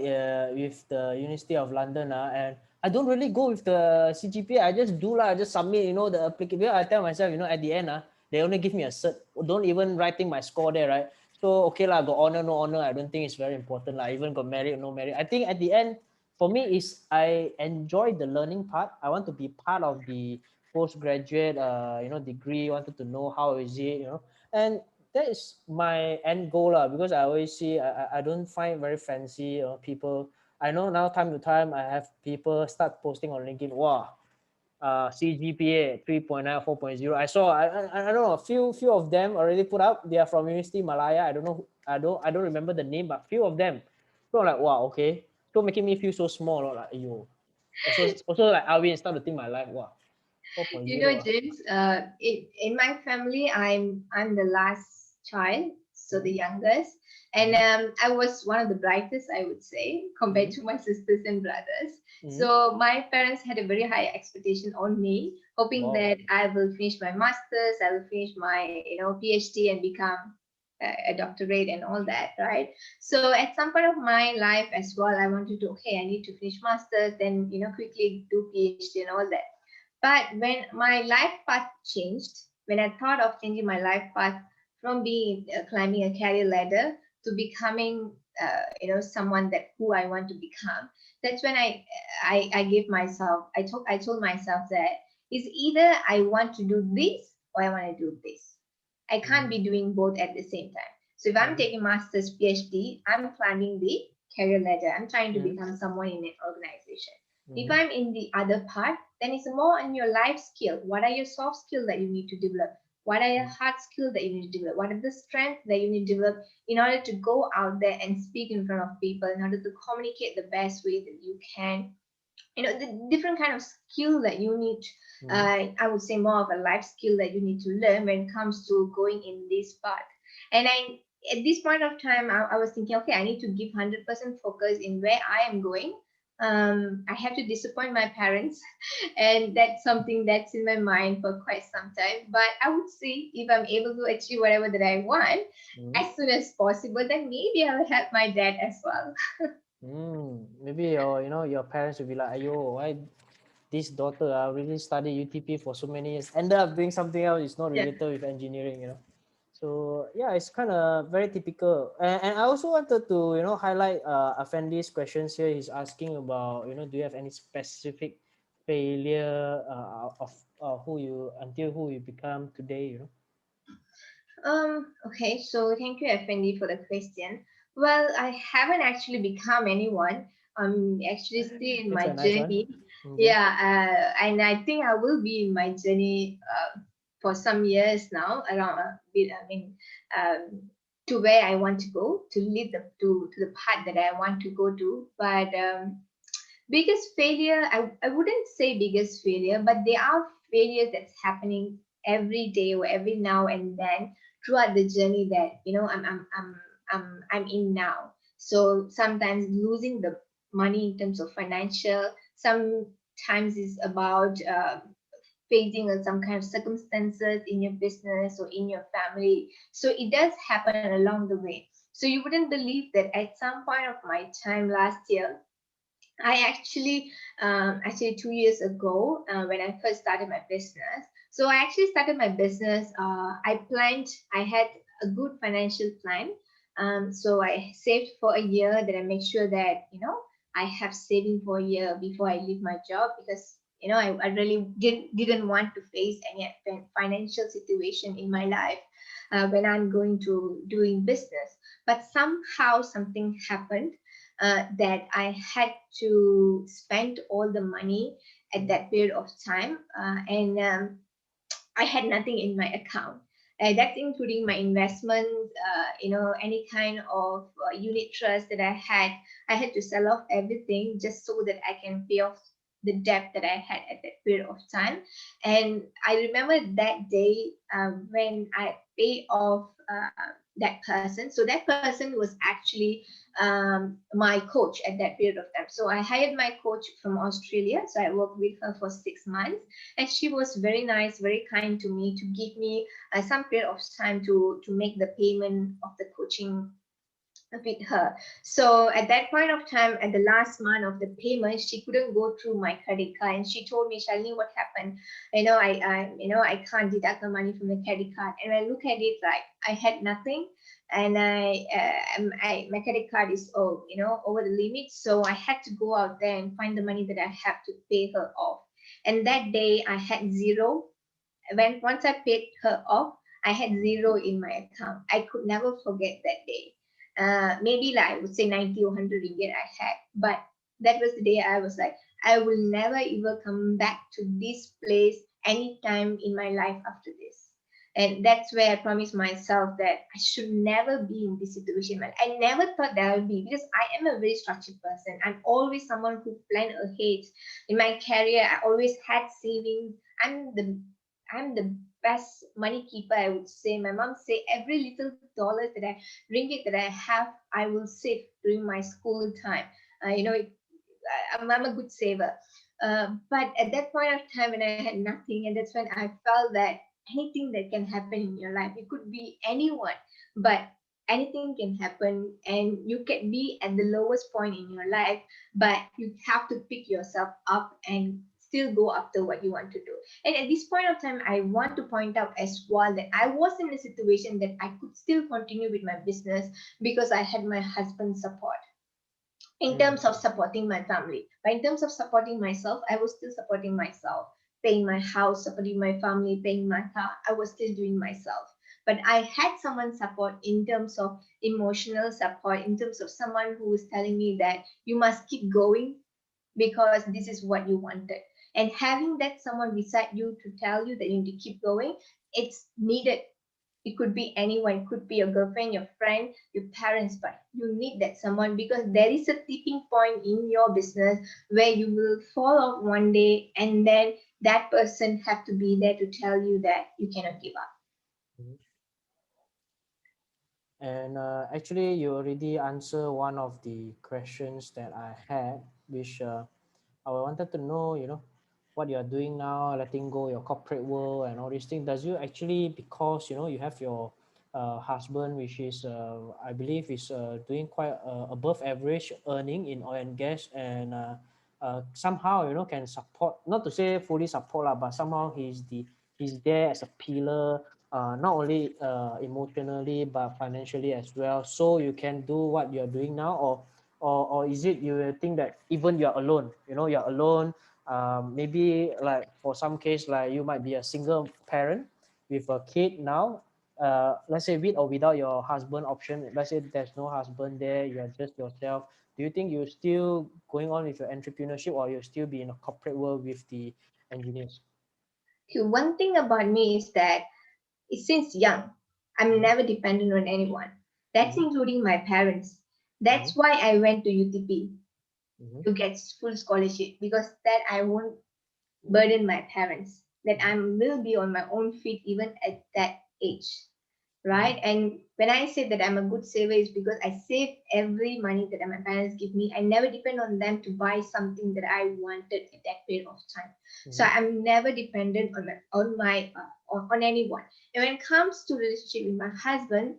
with the University of London, and I don't really go with the CGPA. I just do lah, I just submit, you know, the application. I tell myself, you know, at the end, they only give me a cert. Don't even writing my score there, right? So okay lah, got honor, no honor, I don't think it's very important lah. Even got merit, no merit. I think at the end, for me, is I enjoy the learning part. I want to be part of the postgraduate, you know, degree. Wanted to know how is it, you know, and that is my end goal lah, because I always see I don't find very fancy people I know now time to time I have people start posting on LinkedIn. Wow, CGPA 3.9, 4.0. I don't know, a few of them already put up. They are from University Malaya. I don't know. I don't remember the name, but few of them. So I'm like, wow, okay. So making me feel so small. Like, yo. Also like Alvin start to think my life. Wow, 4.0. You know, James, in my family, I'm the last child, so the youngest, and I was one of the brightest, I would say, compared to my sisters and brothers. So my parents had a very high expectation on me, hoping Wow. that I will finish my masters, I will finish my PhD and become a doctorate and all that, right? So at some point of my life as well, I wanted to, okay, I need to finish masters, then quickly do PhD and all that. But when my life path changed, when I thought of changing my life path from being climbing a career ladder to becoming, someone that who I want to become, that's when I gave myself, I told myself that is either I want to do this or I want to do this. I can't be doing both at the same time. So if I'm taking master's, PhD, I'm climbing the career ladder. I'm trying to become someone in an organization. If I'm in the other part, then it's more on your life skill. What are your soft skills that you need to develop? What are your hard skills that you need to develop? What are the strengths that you need to develop in order to go out there and speak in front of people, in order to communicate the best way that you can? The different kind of skill that you need. I would say more of a life skill that you need to learn when it comes to going in this path. And at this point of time, I was thinking, okay, I need to give 100% focus in where I am going. I have to disappoint my parents, and that's something that's in my mind for quite some time. But I would say if I'm able to achieve whatever that I want as soon as possible, then maybe I'll help my dad as well. Maybe your parents will be like, ayo, why this daughter really studied UTP for so many years, ended up doing something else. It's not Yeah. related with engineering. So yeah, it's kind of very typical. And I also wanted to highlight Afendi's questions here. He's asking about do you have any specific failure of who you become today? Okay, so thank you, FND, for the question. Well, I haven't actually become anyone. I'm actually still in That's my a nice one. journey. Okay. Yeah, and I think I will be in my journey for some years now, around to where I want to go, to lead to the path that I want to go to. But biggest failure, I wouldn't say biggest failure, but there are failures that's happening every day or every now and then throughout the journey that I'm in now. So sometimes losing the money in terms of financial, sometimes it's about facing some kind of circumstances in your business or in your family. So it does happen along the way. So you wouldn't believe that at some point of my time last year, I actually 2 years ago, when I first started my business. So I actually started my business. I had a good financial plan. So I saved for a year. That I make sure that I have saving for a year before I leave my job, because I really didn't want to face any financial situation in my life when I'm going to doing business. But somehow something happened that I had to spend all the money at that period of time, and I had nothing in my account. That's including my investments, any kind of unit trust that I had. I had to sell off everything just so that I can pay off the debt that I had at that period of time. And I remember that day when I paid off that person. So that person was actually my coach at that period of time. So I hired my coach from Australia. So I worked with her for 6 months, and she was very nice, very kind to me, to give me some period of time to make the payment of the coaching with her. So at that point of time, at the last month of the payment, she couldn't go through my credit card, and she told me, Shalini, what happened? I can't deduct the money from the credit card. And I look at it, like I had nothing, and my credit card is over the limit. So I had to go out there and find the money that I have to pay her off. And that day I had zero. Once I paid her off, I had zero in my account. I could never forget that day. maybe like I would say 90 or 100 ringgit I had. But that was the day I was like, I will never ever come back to this place anytime in my life after this. And that's where I promised myself that I should never be in this situation. But I never thought that I would be, because I am a very structured person. I'm always someone who plan ahead. In my career, I always had savings. I'm the best money keeper, I would say. My mom say every little dollar that I ringgit that I have, I will save during my school time. I'm a good saver. But at that point of time when I had nothing, and that's when I felt that anything that can happen in your life, it could be anyone, but anything can happen, and you can be at the lowest point in your life, but you have to pick yourself up and still go after what you want to do. And at this point of time, I want to point out as well that I was in a situation that I could still continue with my business because I had my husband's support in terms of supporting my family. But in terms of supporting myself, I was still supporting myself, paying my house, supporting my family, paying my car. I was still doing myself. But I had someone support in terms of emotional support, in terms of someone who was telling me that you must keep going because this is what you wanted. And having that someone beside you to tell you that you need to keep going, it's needed. It could be anyone, it could be your girlfriend, your friend, your parents, but you need that someone, because there is a tipping point in your business where you will fall off one day, and then that person have to be there to tell you that you cannot give up. And actually, you already answered one of the questions that I had, which I wanted to know, what you are doing now, letting go your corporate world and all these things. Does you actually, because, you have your husband, which is, I believe, is doing quite above average earning in oil and gas, and somehow, can support, not to say fully support, but somehow he's there as a pillar, not only emotionally but financially as well, so you can do what you're doing now, or is it you think that even you're alone, you're alone, maybe like for some case, like you might be a single parent with a kid now, let's say with or without your husband option, let's say there's no husband there, you're just yourself, do you think you're still going on with your entrepreneurship, or you'll still be in a corporate world with the engineers? Okay, one thing about me is that since young, I'm never dependent on anyone. That's including my parents. That's why I went to UTP to get full scholarship, because that I won't burden my parents. That I will be on my own feet even at that age, right? And when I say that I'm a good saver, is because I save every money that my parents give me. I never depend on them to buy something that I wanted at that period of time. So I'm never dependent on anyone. And when it comes to relationship with my husband,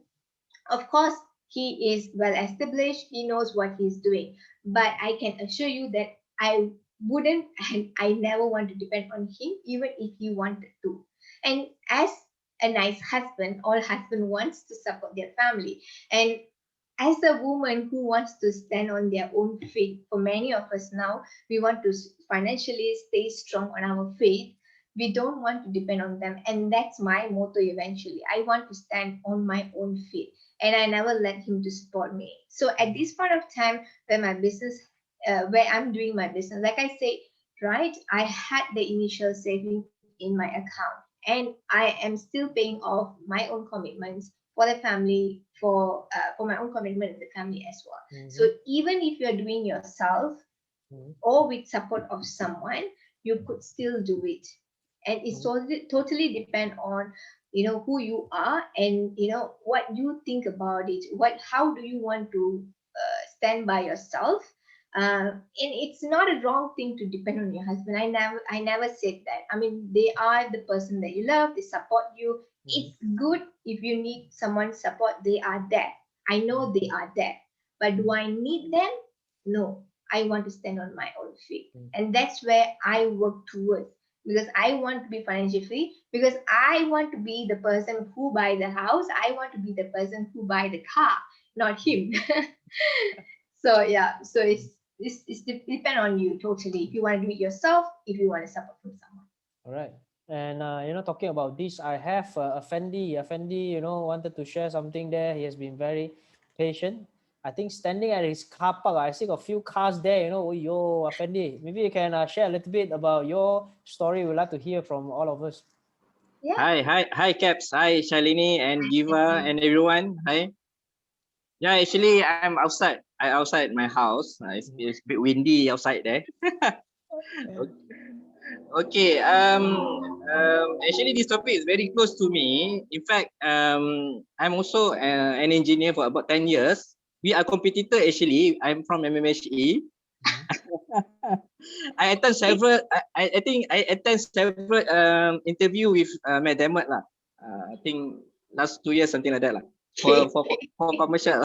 of course, he is well established. He knows what he's doing. But I can assure you that I wouldn't and I never want to depend on him, even if he wanted to. And as a nice husband, all husband wants to support their family. And as a woman who wants to stand on their own feet, for many of us now, we want to financially stay strong on our feet. We don't want to depend on them. And that's my motto eventually. I want to stand on my own feet, and I never let him to support me. So at this point of time, where I'm doing my business, like I said, right, I had the initial saving in my account, and I am still paying off my own commitments for the family, for my own commitment in the family as well. So even if you're doing yourself or with support of someone, you could still do it. And it's totally depend on who you are, and what you think about it, how do you want to stand by yourself. And it's not a wrong thing to depend on your husband. I never said that. I mean, they are the person that you love, they support you. It's good. If you need someone support, they are there. I know they are there. But do I need them? No. I want to stand on my own feet. And that's where I work towards, because I want to be financially free, because I want to be the person who buy the house. I want to be the person who buy the car, not him. So yeah, so it's depend on you totally. If you want to do it yourself, if you want to support from someone. All right. And talking about this, I have Effendi. Effendi, wanted to share something there. He has been very patient. I think standing at his car park, I see a few cars there, you know. Yo, Afendi, maybe you can share a little bit about your story. We'd like to hear from all of us. Yeah. Hi, Caps. Hi, Shalini and Jiva Shalini. and everyone. Hi. Yeah, actually, I'm outside. I outside my house. It's a bit windy outside there. Okay. Actually, this topic is very close to me. In fact, I'm also an engineer for about 10 years. We are competitor actually. I'm from MMHE. I attend several. I think I attend several interview with Matt Demet lah. I think last 2 years something like that lah. For commercial.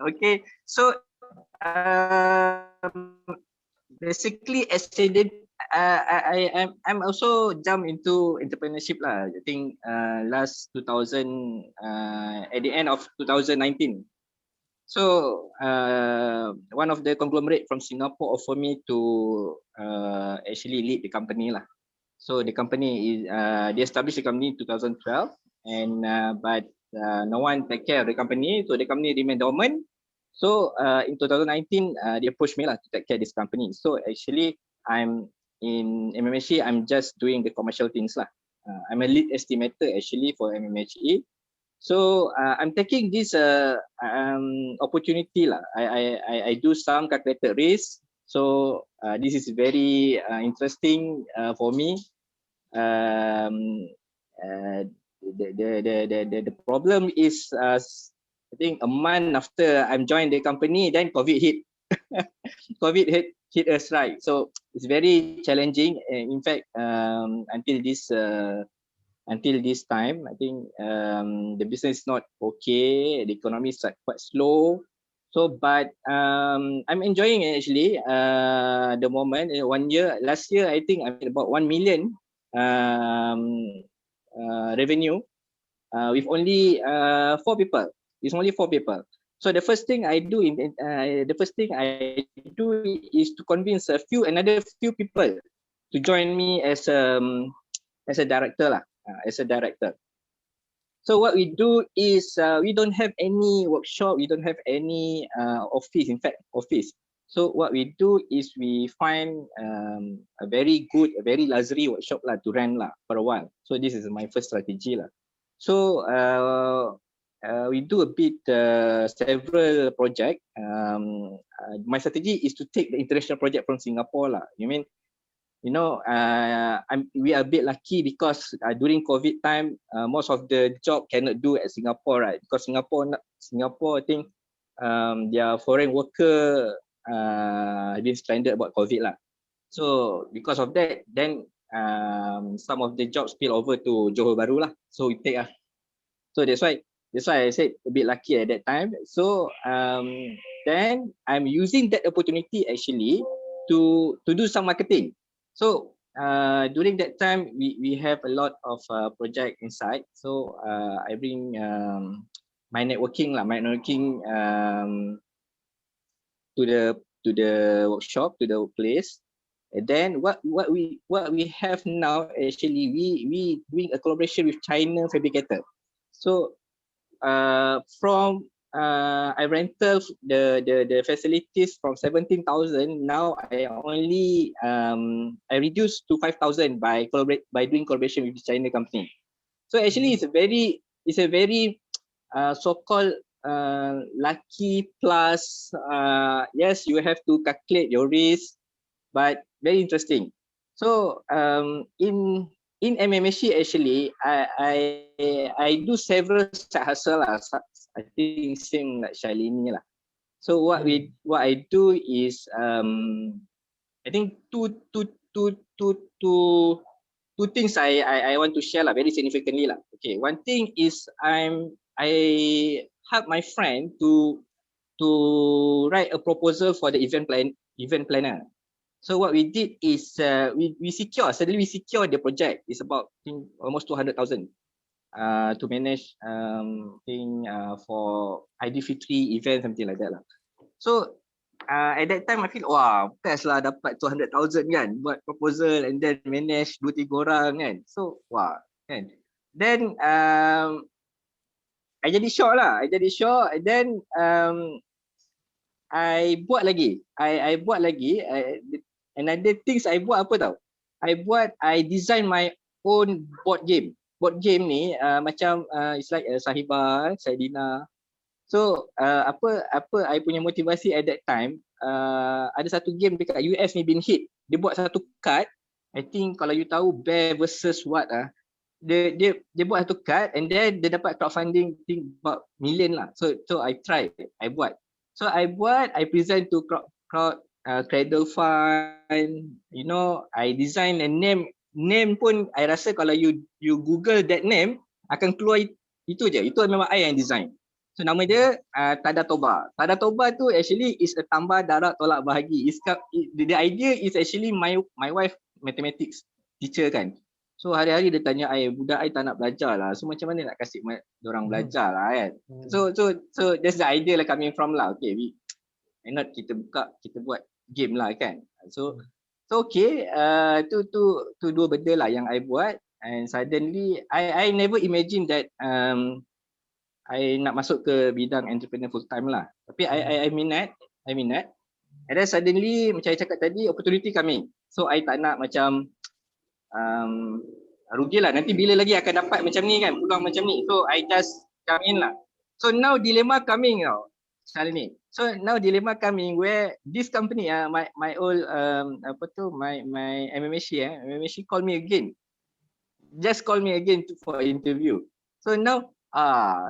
Okay, so basically as I did, I'm also jump into entrepreneurship lah. I think last 2000 at the end of 2019. So one of the conglomerate from Singapore offered me to actually lead the company lah. So the company is they established the company in 2012, and but no one take care of the company, so the company remained dormant. So in 2019, they approached me lah to take care of this company. So actually, I'm in MMHE. I'm just doing the commercial things lah. I'm a lead estimator actually for MMHE. So I'm taking this opportunity lah. I do some calculated risk. So this is very interesting for me. The problem is I think a month after I'm joined the company, then COVID hit. COVID hit us, right? So it's very challenging. In fact, until this time, I think the business is not okay. The economy is quite slow. So, but I'm enjoying it actually. The moment, 1 year, last year, I think I made about 1 million revenue with only 4 people. It's only 4 people. So the first thing I do is to convince another few people to join me as a director lah. As a director. So what we do is we don't have any workshop, we don't have any office, in fact, office. So what we do is we find a very luxury workshop lah to rent lah for a while. So this is my first strategy lah. So we do a bit several project. My strategy is to take the international project from Singapore lah. We are a bit lucky because during COVID time, most of the job cannot do at Singapore, right? Because Singapore, I think their foreign worker been stranded about COVID lah. So because of that, then some of the jobs spill over to Johor Bahru lah. So we take . So that's why I said a bit lucky at that time. So then I'm using that opportunity actually to do some marketing. So during that time, we have a lot of project inside. So I bring my networking to the workshop, to the workplace. And then what we have now actually we doing a collaboration with China fabricator. So from I rented the facilities from 17,000. Now I only I reduced to 5,000 by doing collaboration with the China company. So actually it's a very so-called lucky plus. Yes, you have to calculate your risk, but very interesting. So in MMHE actually I do several side hustle lah. I think same like Shalini lah. So what I do is I think two things I want to share lah, very significantly lah. Okay, one thing is I help my friend to write a proposal for the event planner. So what we did is we secure the project. It's about I think almost 200,000 to manage for ID3 event, something like that lah. So at that time I feel best lah dapat 200,000 kan, buat proposal and then manage 2-3 orang kan. So kan. Then I jadi shock lah. I jadi shock. And then I buat lagi. I buat lagi. Another things I buat apa tau? I design my own board game. Board game ni macam it's like Sahiba, Saidina. So apa I punya motivasi at that time, ada satu game dekat US ni been hit. Dia buat satu card. I think kalau you tahu Bear versus what dia buat satu card and then dia dapat crowdfunding think about million lah. So I try, I buat. So I present to crowd Cradle Fund, you know, I design a name pun I rasa kalau you Google that name akan keluar itu je. Itu memang I yang design. So nama dia Tada Toba. Tada Toba tu actually is a tambah darab tolak bahagi. The idea is actually my wife mathematics teacher kan. So hari-hari dia tanya I, budak I tak nak belajar lah. So macam mana nak kasih orang belajar lah kan. So that's the idea lah coming from lah. Okay, why not kita buat game lah kan. So okay, tu dua benda lah yang I buat. And suddenly I never imagine that I nak masuk ke bidang entrepreneur full time lah. Tapi I minat. And then suddenly macam I cakap tadi, opportunity coming. So I tak nak macam rugilah. Nanti bila lagi akan dapat macam ni kan, peluang macam ni. So I just come in lah. So now dilemma coming tau, Shalini. So now dilemma coming where this company my old my MMHC call me again. Just call me again for interview. So now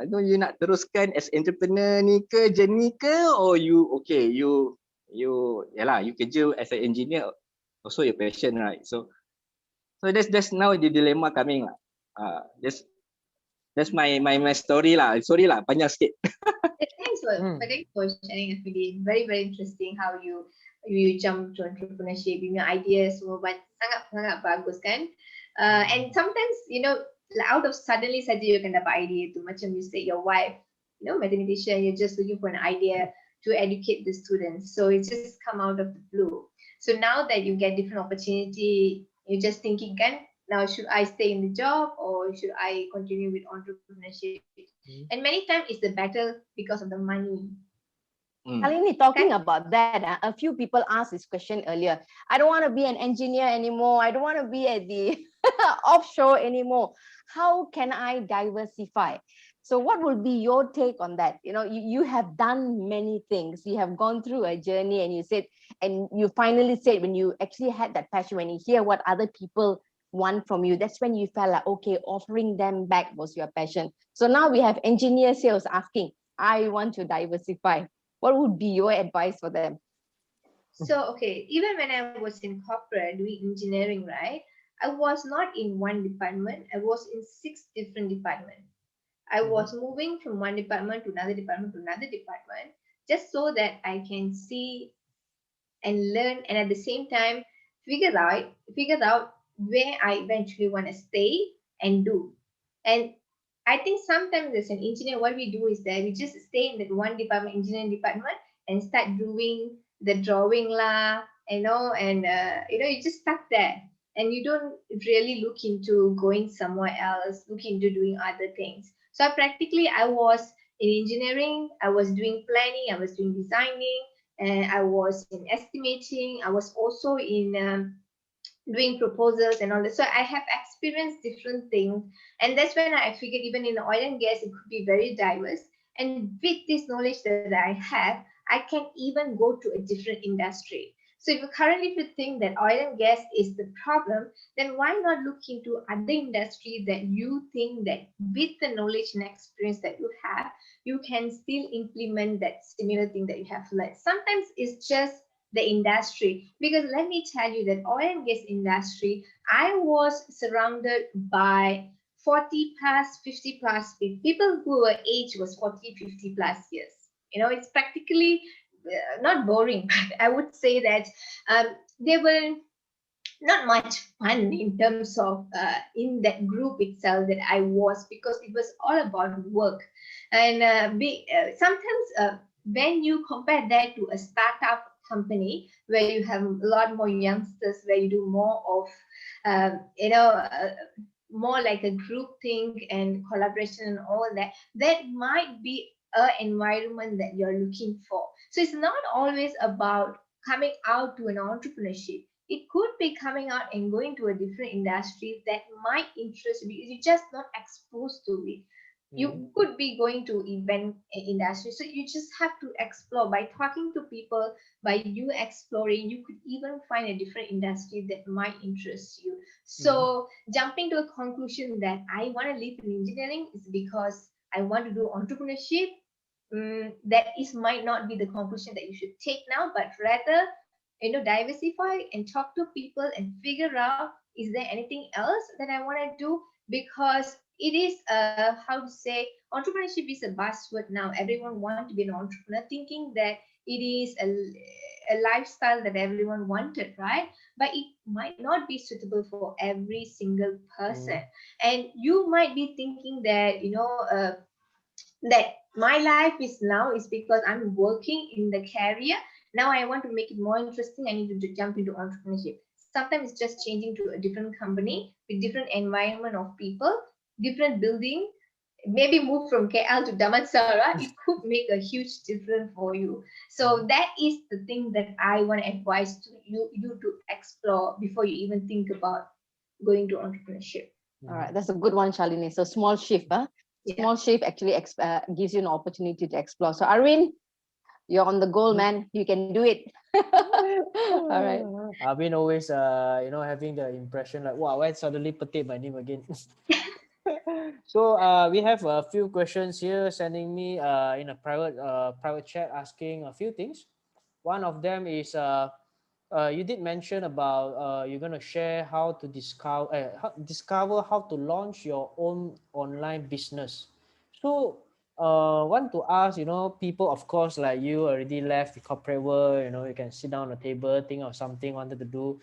you nak teruskan as entrepreneur ni ke journey ke, or you yalah you kerja as an engineer also your passion, right? So that's now the dilemma coming lah. That's my story lah. Sorry lah panjang sikit. Thanks for sharing us with it. Very interesting how you jump to entrepreneurship, your ideas semua, but sangat bagus kan. And sometimes out of suddenly saja you can dapat idea tu. Macam you say your wife, mathematician, you're just looking for an idea to educate the students. So it just come out of the blue. So now that you get different opportunity, you're just thinking kan, now should I stay in the job or should I continue with entrepreneurship? And many times it's the battle because of the money. Shalini, talking about that, a few people asked this question earlier. I don't want to be an engineer anymore. I don't want to be at the offshore anymore. How can I diversify? So what will be your take on that? You have done many things. You have gone through a journey and you finally said when you actually had that passion, when you hear what other people want from you, that's when you felt like, okay, offering them back was your passion. So now we have engineer sales asking, I want to diversify. What would be your advice for them? So, okay, even when I was in corporate doing engineering, right, I was not in one department. I was in 6 different departments. I was moving from one department to another department just so that I can see and learn, and at the same time figure out where I eventually want to stay and do. And I think sometimes as an engineer, what we do is that we just stay in that one department, engineering department, and start doing the drawing lah, and you just stuck there, and you don't really look into going somewhere else, look into doing other things. So I was in engineering, I was doing planning, I was doing designing, and I was in estimating. I was also in doing proposals and all that. So I have experienced different things, and that's when I figured even in oil and gas it could be very diverse. And with this knowledge that I have, I can even go to a different industry. So if you think that oil and gas is the problem, then why not look into other industry that you think that with the knowledge and experience that you have, you can still implement that similar thing that you have learned. Sometimes it's just the industry, because let me tell you that oil and gas industry, I was surrounded by 40 plus, 50 plus people who were age was 40, 50 plus years. It's practically not boring, but I would say that they were not much fun in terms of in that group itself that I was, because it was all about work. And sometimes when you compare that to a startup company where you have a lot more youngsters, where you do more of more like a group think and collaboration and all that, that might be a environment that you're looking for. So it's not always about coming out to an entrepreneurship. It could be coming out and going to a different industry that might interest you because you're just not exposed to it. You could be going to event industry, so you just have to explore by talking to people, by you exploring. You could even find a different industry that might interest you. So jumping to a conclusion that I want to live in engineering is because I want to do entrepreneurship. That is might not be the conclusion that you should take now, but rather, diversify and talk to people and figure out, is there anything else that I want to do? Because it is how to say, entrepreneurship is a buzzword now. Everyone wants to be an entrepreneur, thinking that it is a lifestyle that everyone wanted, right? But it might not be suitable for every single person. And you might be thinking that that my life is now is because I'm working in the career. Now I want to make it more interesting. I need to jump into entrepreneurship. Sometimes it's just changing to a different company with different environment of people, different building. Maybe move from KL to Damansara. It could make a huge difference for you. So that is the thing that I want to advise to you to explore before you even think about going to entrepreneurship. All right, that's a good one, Shalini. So small shift, huh? Small shift actually gives you an opportunity to explore. So Arvin, you're on the goal, man. You can do it. All right. I've been always, having the impression like, wow, why suddenly Pate my name again? So we have a few questions here sending me in a private chat asking a few things. One of them is you did mention about you're going to share how to discover how to launch your own online business. So want to ask, people, of course, like you already left the corporate world, you can sit down on the table, think of something wanted to do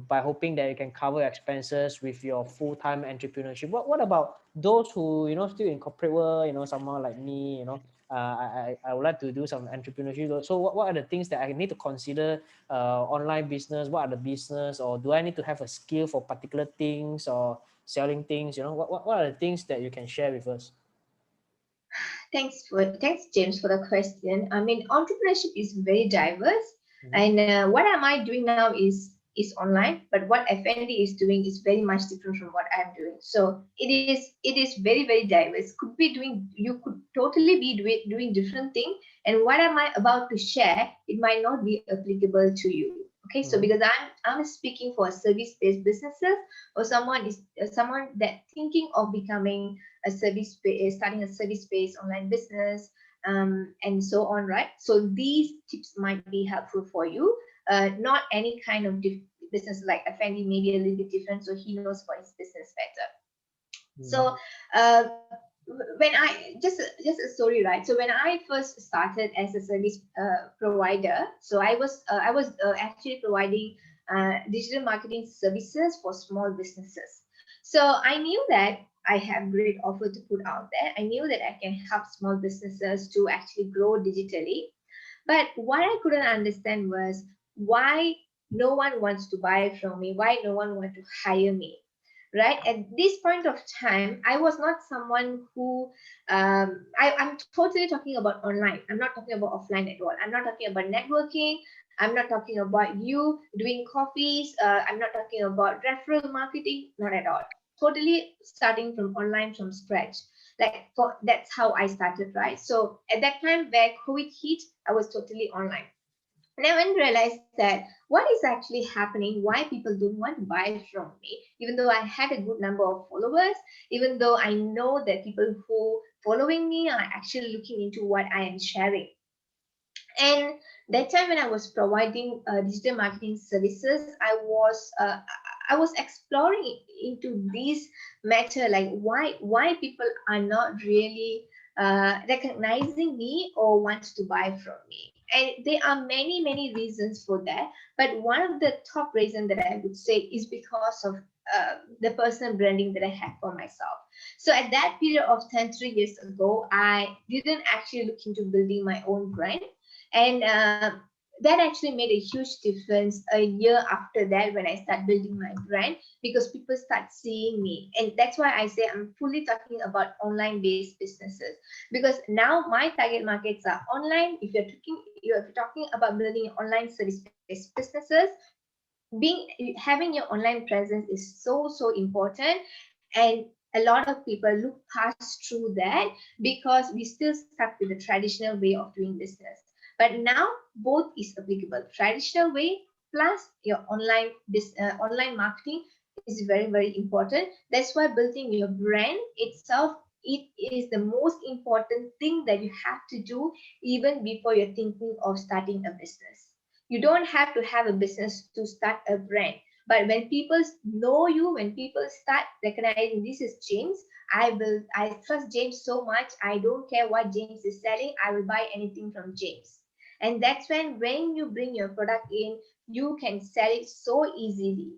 by hoping that you can cover expenses with your full-time entrepreneurship. What about those who, still in corporate world, someone like me, I would like to do some entrepreneurship. So what are the things that I need to consider online business? What are the business, or do I need to have a skill for particular things or selling things? What are the things that you can share with us? Thanks, James, for the question. I mean, entrepreneurship is very diverse, and what am I doing now is online, but what FND is doing is very much different from what I'm doing. So it is very, very diverse. You could totally be doing different thing, and what am I about to share, it might not be applicable to you. Okay, so because I'm speaking for service-based businesses, or someone that thinking of becoming starting a service-based online business, and so on, right? So these tips might be helpful for you. Not any kind of business like Effendi, maybe a little bit different, so he knows for his business better. So when I just a story, right? So when I first started as a service provider, so I was actually providing digital marketing services for small businesses. So I knew that I have great offer to put out there. I knew that I can help small businesses to actually grow digitally. But what I couldn't understand was why no one wants to buy from me, why no one wants to hire me. Right at this point of time, I was not someone who I'm totally talking about online. I'm not talking about offline at all. I'm not talking about networking. I'm not talking about you doing coffees. I'm not talking about referral marketing. Not at all. Totally starting from online from scratch. That's how I started, right? So at that time where COVID hit, I was totally online. And I went to realize that what is actually happening, why people don't want to buy from me, even though I had a good number of followers, even though I know that people who following me are actually looking into what I am sharing. And that time when I was providing digital marketing services, I was exploring into this matter, like why people are not really recognizing me or want to buy from me. And there are many reasons for that, but one of the top reason that I would say is because of the personal branding that I had for myself. So at that period of 3 years ago, I didn't actually look into building my own brand. And that actually made a huge difference a year after that when I start building my brand, because people start seeing me. And that's why I say I'm fully talking about online based businesses, because now my target markets are online. If you're talking about building online service based businesses, being having your online presence is so important. And a lot of people look past through that because we still stuck with the traditional way of doing business. But now both is applicable. Traditional way plus your online marketing is very important. That's why building your brand itself, it is the most important thing that you have to do even before you're thinking of starting a business. You don't have to have a business to start a brand. But when people know you, when people start recognizing this is James, I trust James so much. I don't care what James is selling. I will buy anything from James. And that's when you bring your product in, you can sell it so easily.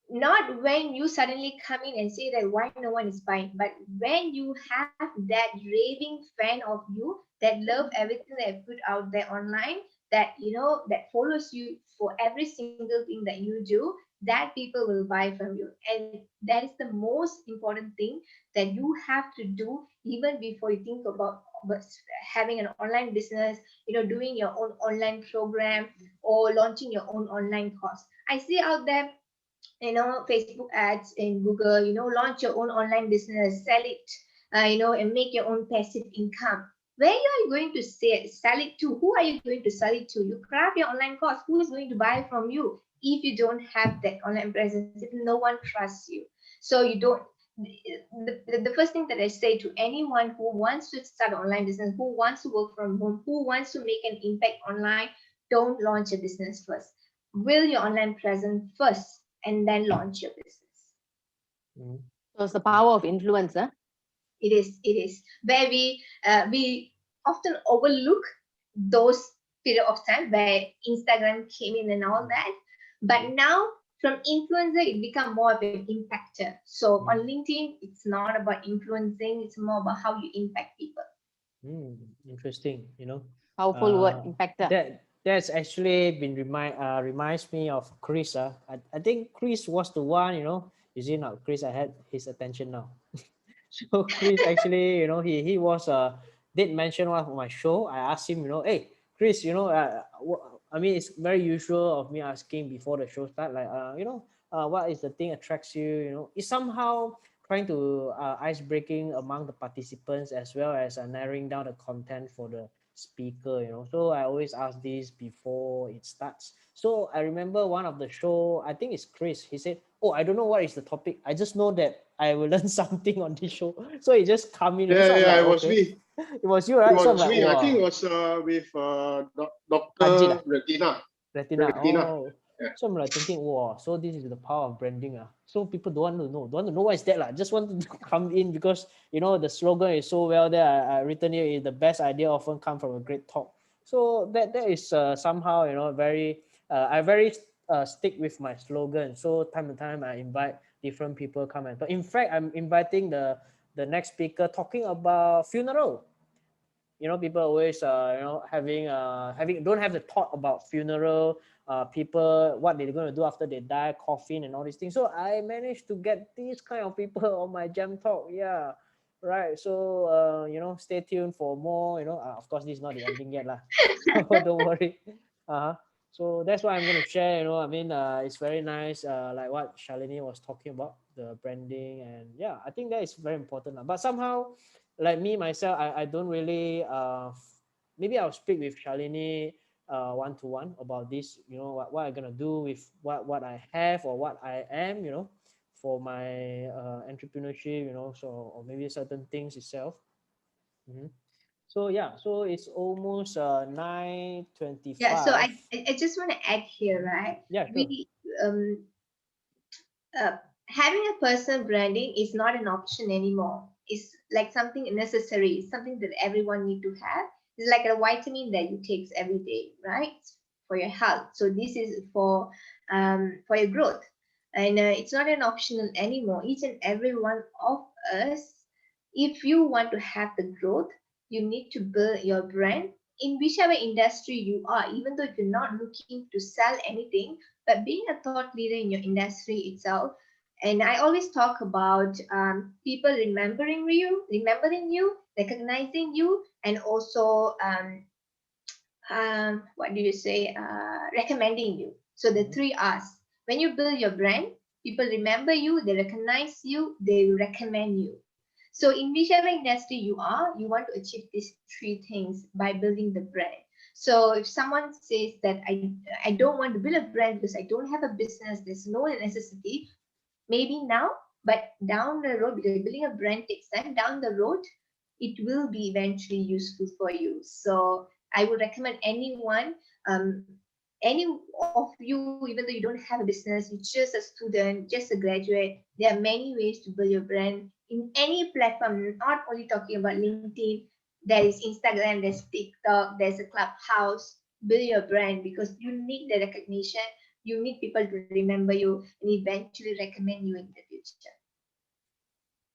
Not when you suddenly come in and say that why no one is buying, but when you have that raving fan of you that love everything that I put out there online, that that follows you for every single thing that you do, that people will buy from you. And that is the most important thing that you have to do even before you think about having an online business, doing your own online program or launching your own online course. I see out there, Facebook ads in Google, launch your own online business, sell it, and make your own passive income. Where are you going to sell it to? Who are you going to sell it to? You craft your online course. Who is going to buy from you if you don't have that online presence, if no one trusts you? So you don't. The first thing that I say to anyone who wants to start online business, who wants to work from home, who wants to make an impact online, don't launch a business first. Build your online presence first and then launch your business. Mhm. So it's the power of influence, huh? It is where we often overlook those period of time where Instagram came in and all that. But now from influencer, it become more of an impactor. So on LinkedIn, it's not about influencing, it's more about how you impact people. Interesting, Powerful word, uh, impactor. that's actually been reminds me of Chris. I think Chris was the one, you see now, Chris, I had his attention now. So Chris actually, he was did mention one of my show. I asked him, hey Chris, I mean, it's very usual of me asking before the show start, like, what is the thing attracts you? It's somehow trying to ice breaking among the participants as well as narrowing down the content for the speaker. So I always ask this before it starts. So I remember one of the show, I think it's Chris. He said, "Oh, I don't know what is the topic. I just know that I will learn something on this show." So it just come in. So I'm like, It was okay, me. it was you, It right? So I'm was like, me. I think it wow, was with Ajit, Dr. Retina. Retina. Retina. Oh, Yeah. so I'm like thinking, wow, so this is the power of branding. So people don't want to know what is that. Just want to come in because, the slogan is so well there. I written here, the best idea often come from a great talk. So that is somehow, very, I very stick with my slogan. So time to time, I invite different people come and talk. In fact, I'm inviting the next speaker talking about funeral. People always having don't have the thought about funeral, people, what they're going to do after they die, coffin and all these things. So I managed to get these kind of people on my Jamtalk. Yeah, right. So stay tuned for more. Of course this is not the ending yet lah. So don't worry. So that's what I'm going to share. I mean, it's very nice, like what Shalini was talking about, the branding. And yeah, I think that is very important, but somehow, like me myself, I don't really maybe I'll speak with Shalini one to one about this, what I'm gonna do with what I have or what I am, for my entrepreneurship, so, or maybe certain things itself. So yeah, so it's almost Yeah, so 9:25. I just want to add here, right? Yeah, sure. We uh, Having a personal branding is not an option anymore. It's like something necessary. It's something that everyone need to have. It's like a vitamin that you take every day, right? For your health. So this is for your growth, and it's not an optional anymore. Each and every one of us, if you want to have the growth, you need to build your brand in whichever industry you are, even though you're not looking to sell anything, but being a thought leader in your industry itself. And I always talk about people remembering you, recognizing you, and also what do you say, recommending you. So the three R's. When you build your brand, people remember you, they recognize you, they recommend you. So in whichever industry you are, you want to achieve these three things by building the brand. So if someone says that I don't want to build a brand because I don't have a business, there's no necessity, maybe now, but down the road, because building a brand takes time, down the road, it will be eventually useful for you. So I would recommend anyone, any of you, even though you don't have a business, you're just a student, just a graduate, there are many ways to build your brand in any platform, not only talking about LinkedIn. There is Instagram, there's TikTok, there's a Clubhouse. Build your brand because you need the recognition, you need people to remember you and eventually recommend you in the future.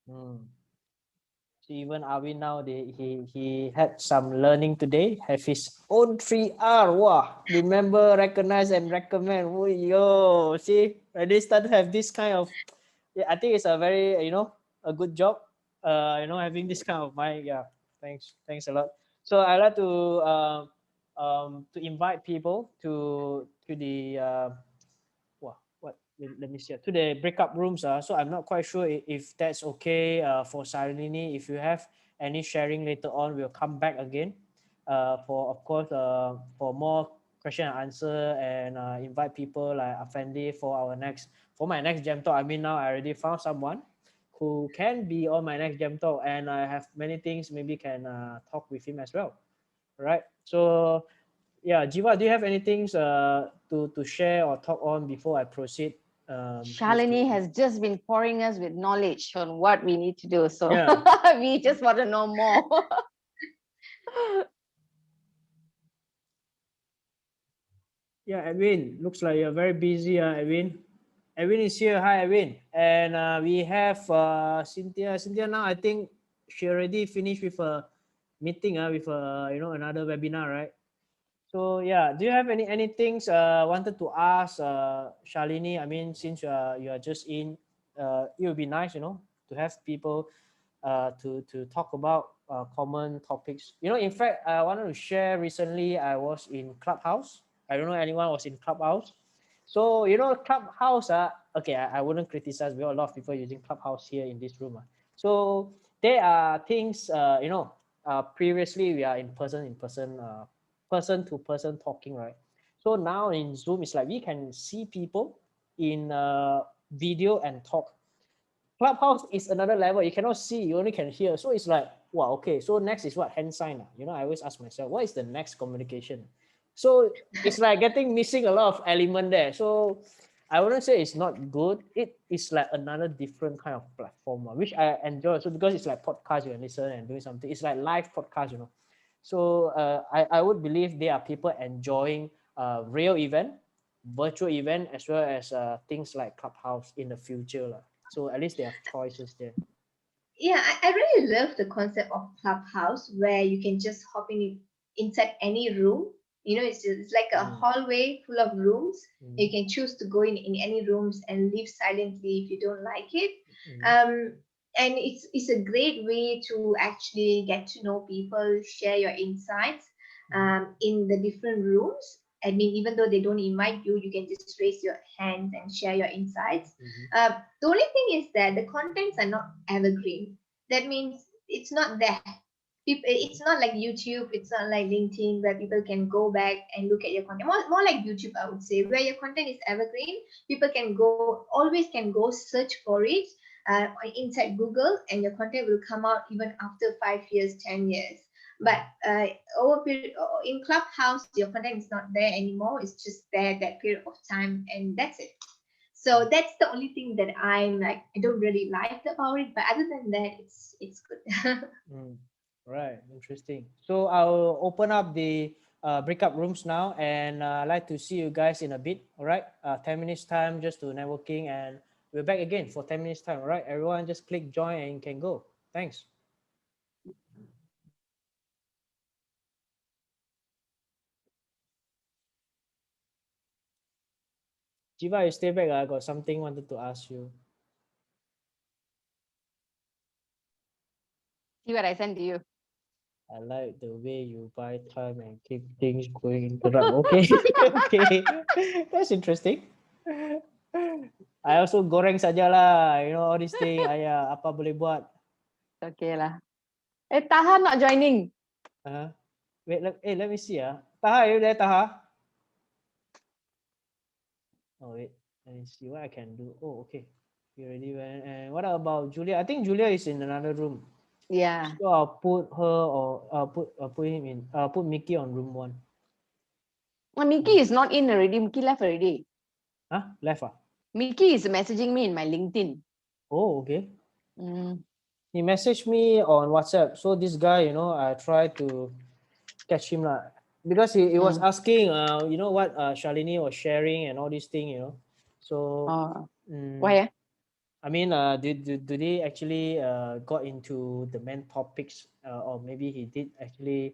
Hmm. So even Arvin now, he had some learning today. Have his own 3R. Wow! Remember, recognize, and recommend. Oh, yo, see, when they start to have this kind of, yeah, I think it's a very a good job. Having this kind of mind. Yeah, thanks a lot. So I like to invite people to the what let me see to the breakup rooms. So I'm not quite sure if that's okay for Shalini. If you have any sharing later on, we'll come back again for, of course, for more question and answer, and invite people like Afendi for my next Gem Talk. I mean, now I already found someone who can be on my next Gem Talk, and I have many things maybe can talk with him as well. Right. So yeah, Jiva, do you have anything to share or talk on before I proceed? Shalini has just been pouring us with knowledge on what we need to do. So Yeah. we just want to know more. Yeah, Edwin, looks like you're very busy, Edwin. Edwin is here. Hi, Edwin. And we have Cynthia. Cynthia now, I think she already finished with a meeting with another webinar, right? So yeah, do you have any things wanted to ask Shalini? I mean, since you are just in, it would be nice, to have people to talk about common topics. In fact, I wanted to share recently. I was in Clubhouse. I don't know anyone was in Clubhouse. So Clubhouse. Okay, I wouldn't criticize. We have a lot of people using Clubhouse here in this room. So there are things. Previously we are in person, person to person talking, right? So now in Zoom, it's like we can see people in video and talk. Clubhouse is another level. You cannot see, you only can hear. So it's like, wow, okay. So next is what? Hand sign. I always ask myself, what is the next communication? So it's like getting missing a lot of element there. So I wouldn't say it's not good. It is like another different kind of platform, which I enjoy. So because it's like podcast, you can listen and doing something. It's like live podcast. So I would believe there are people enjoying real event, virtual event, as well as things like Clubhouse in the future. So at least they have choices there. Yeah, I really love the concept of Clubhouse where you can just hop in inside any room. It's like a hallway full of rooms. You can choose to go in any rooms and leave silently if you don't like it. And it's a great way to actually get to know people, share your insights in the different rooms. I mean, even though they don't invite you, you can just raise your hands and share your insights. The only thing is that the contents are not evergreen. That means it's not there. It's not like YouTube, it's not like LinkedIn where people can go back and look at your content. More like YouTube, I would say, where your content is evergreen. People always can go search for it inside Google, and your content will come out even after 5 years, 10 years. But in Clubhouse, your content is not there anymore. It's just there that period of time, and that's it. So that's the only thing that I don't really like about it. But other than that, it's good. Right, interesting. So I'll open up the breakup rooms now, and I'd like to see you guys in a bit. All right, 10 minutes time just to networking, and we're back again for 10 minutes time. All right, everyone just click join and you can go. Thanks. Jiva, you stay back. I got something wanted to ask you. See what I sent to you. I like the way you buy time and keep things going. Interrupt. Okay, okay, that's interesting. I also goreng saja lah. You know all these things. Ayah, apa boleh buat? Okay lah. Taha not joining. Wait, let me see. Taha, are you there, Taha? Oh wait, let me see what I can do. Oh, okay. You already went. And what about Julia? I think Julia is in another room. Yeah. So I'll put her or put him in. Put Mickey on room 1. Well, Mickey is not in already. Mickey left already. Huh? Left. Mickey is messaging me in my LinkedIn. Oh, okay. Mm. He messaged me on WhatsApp. So this guy, I tried to catch him lah. Because he was asking, what Shalini was sharing and all these things, So Why? I mean, did they actually got into the main topics, or maybe he did actually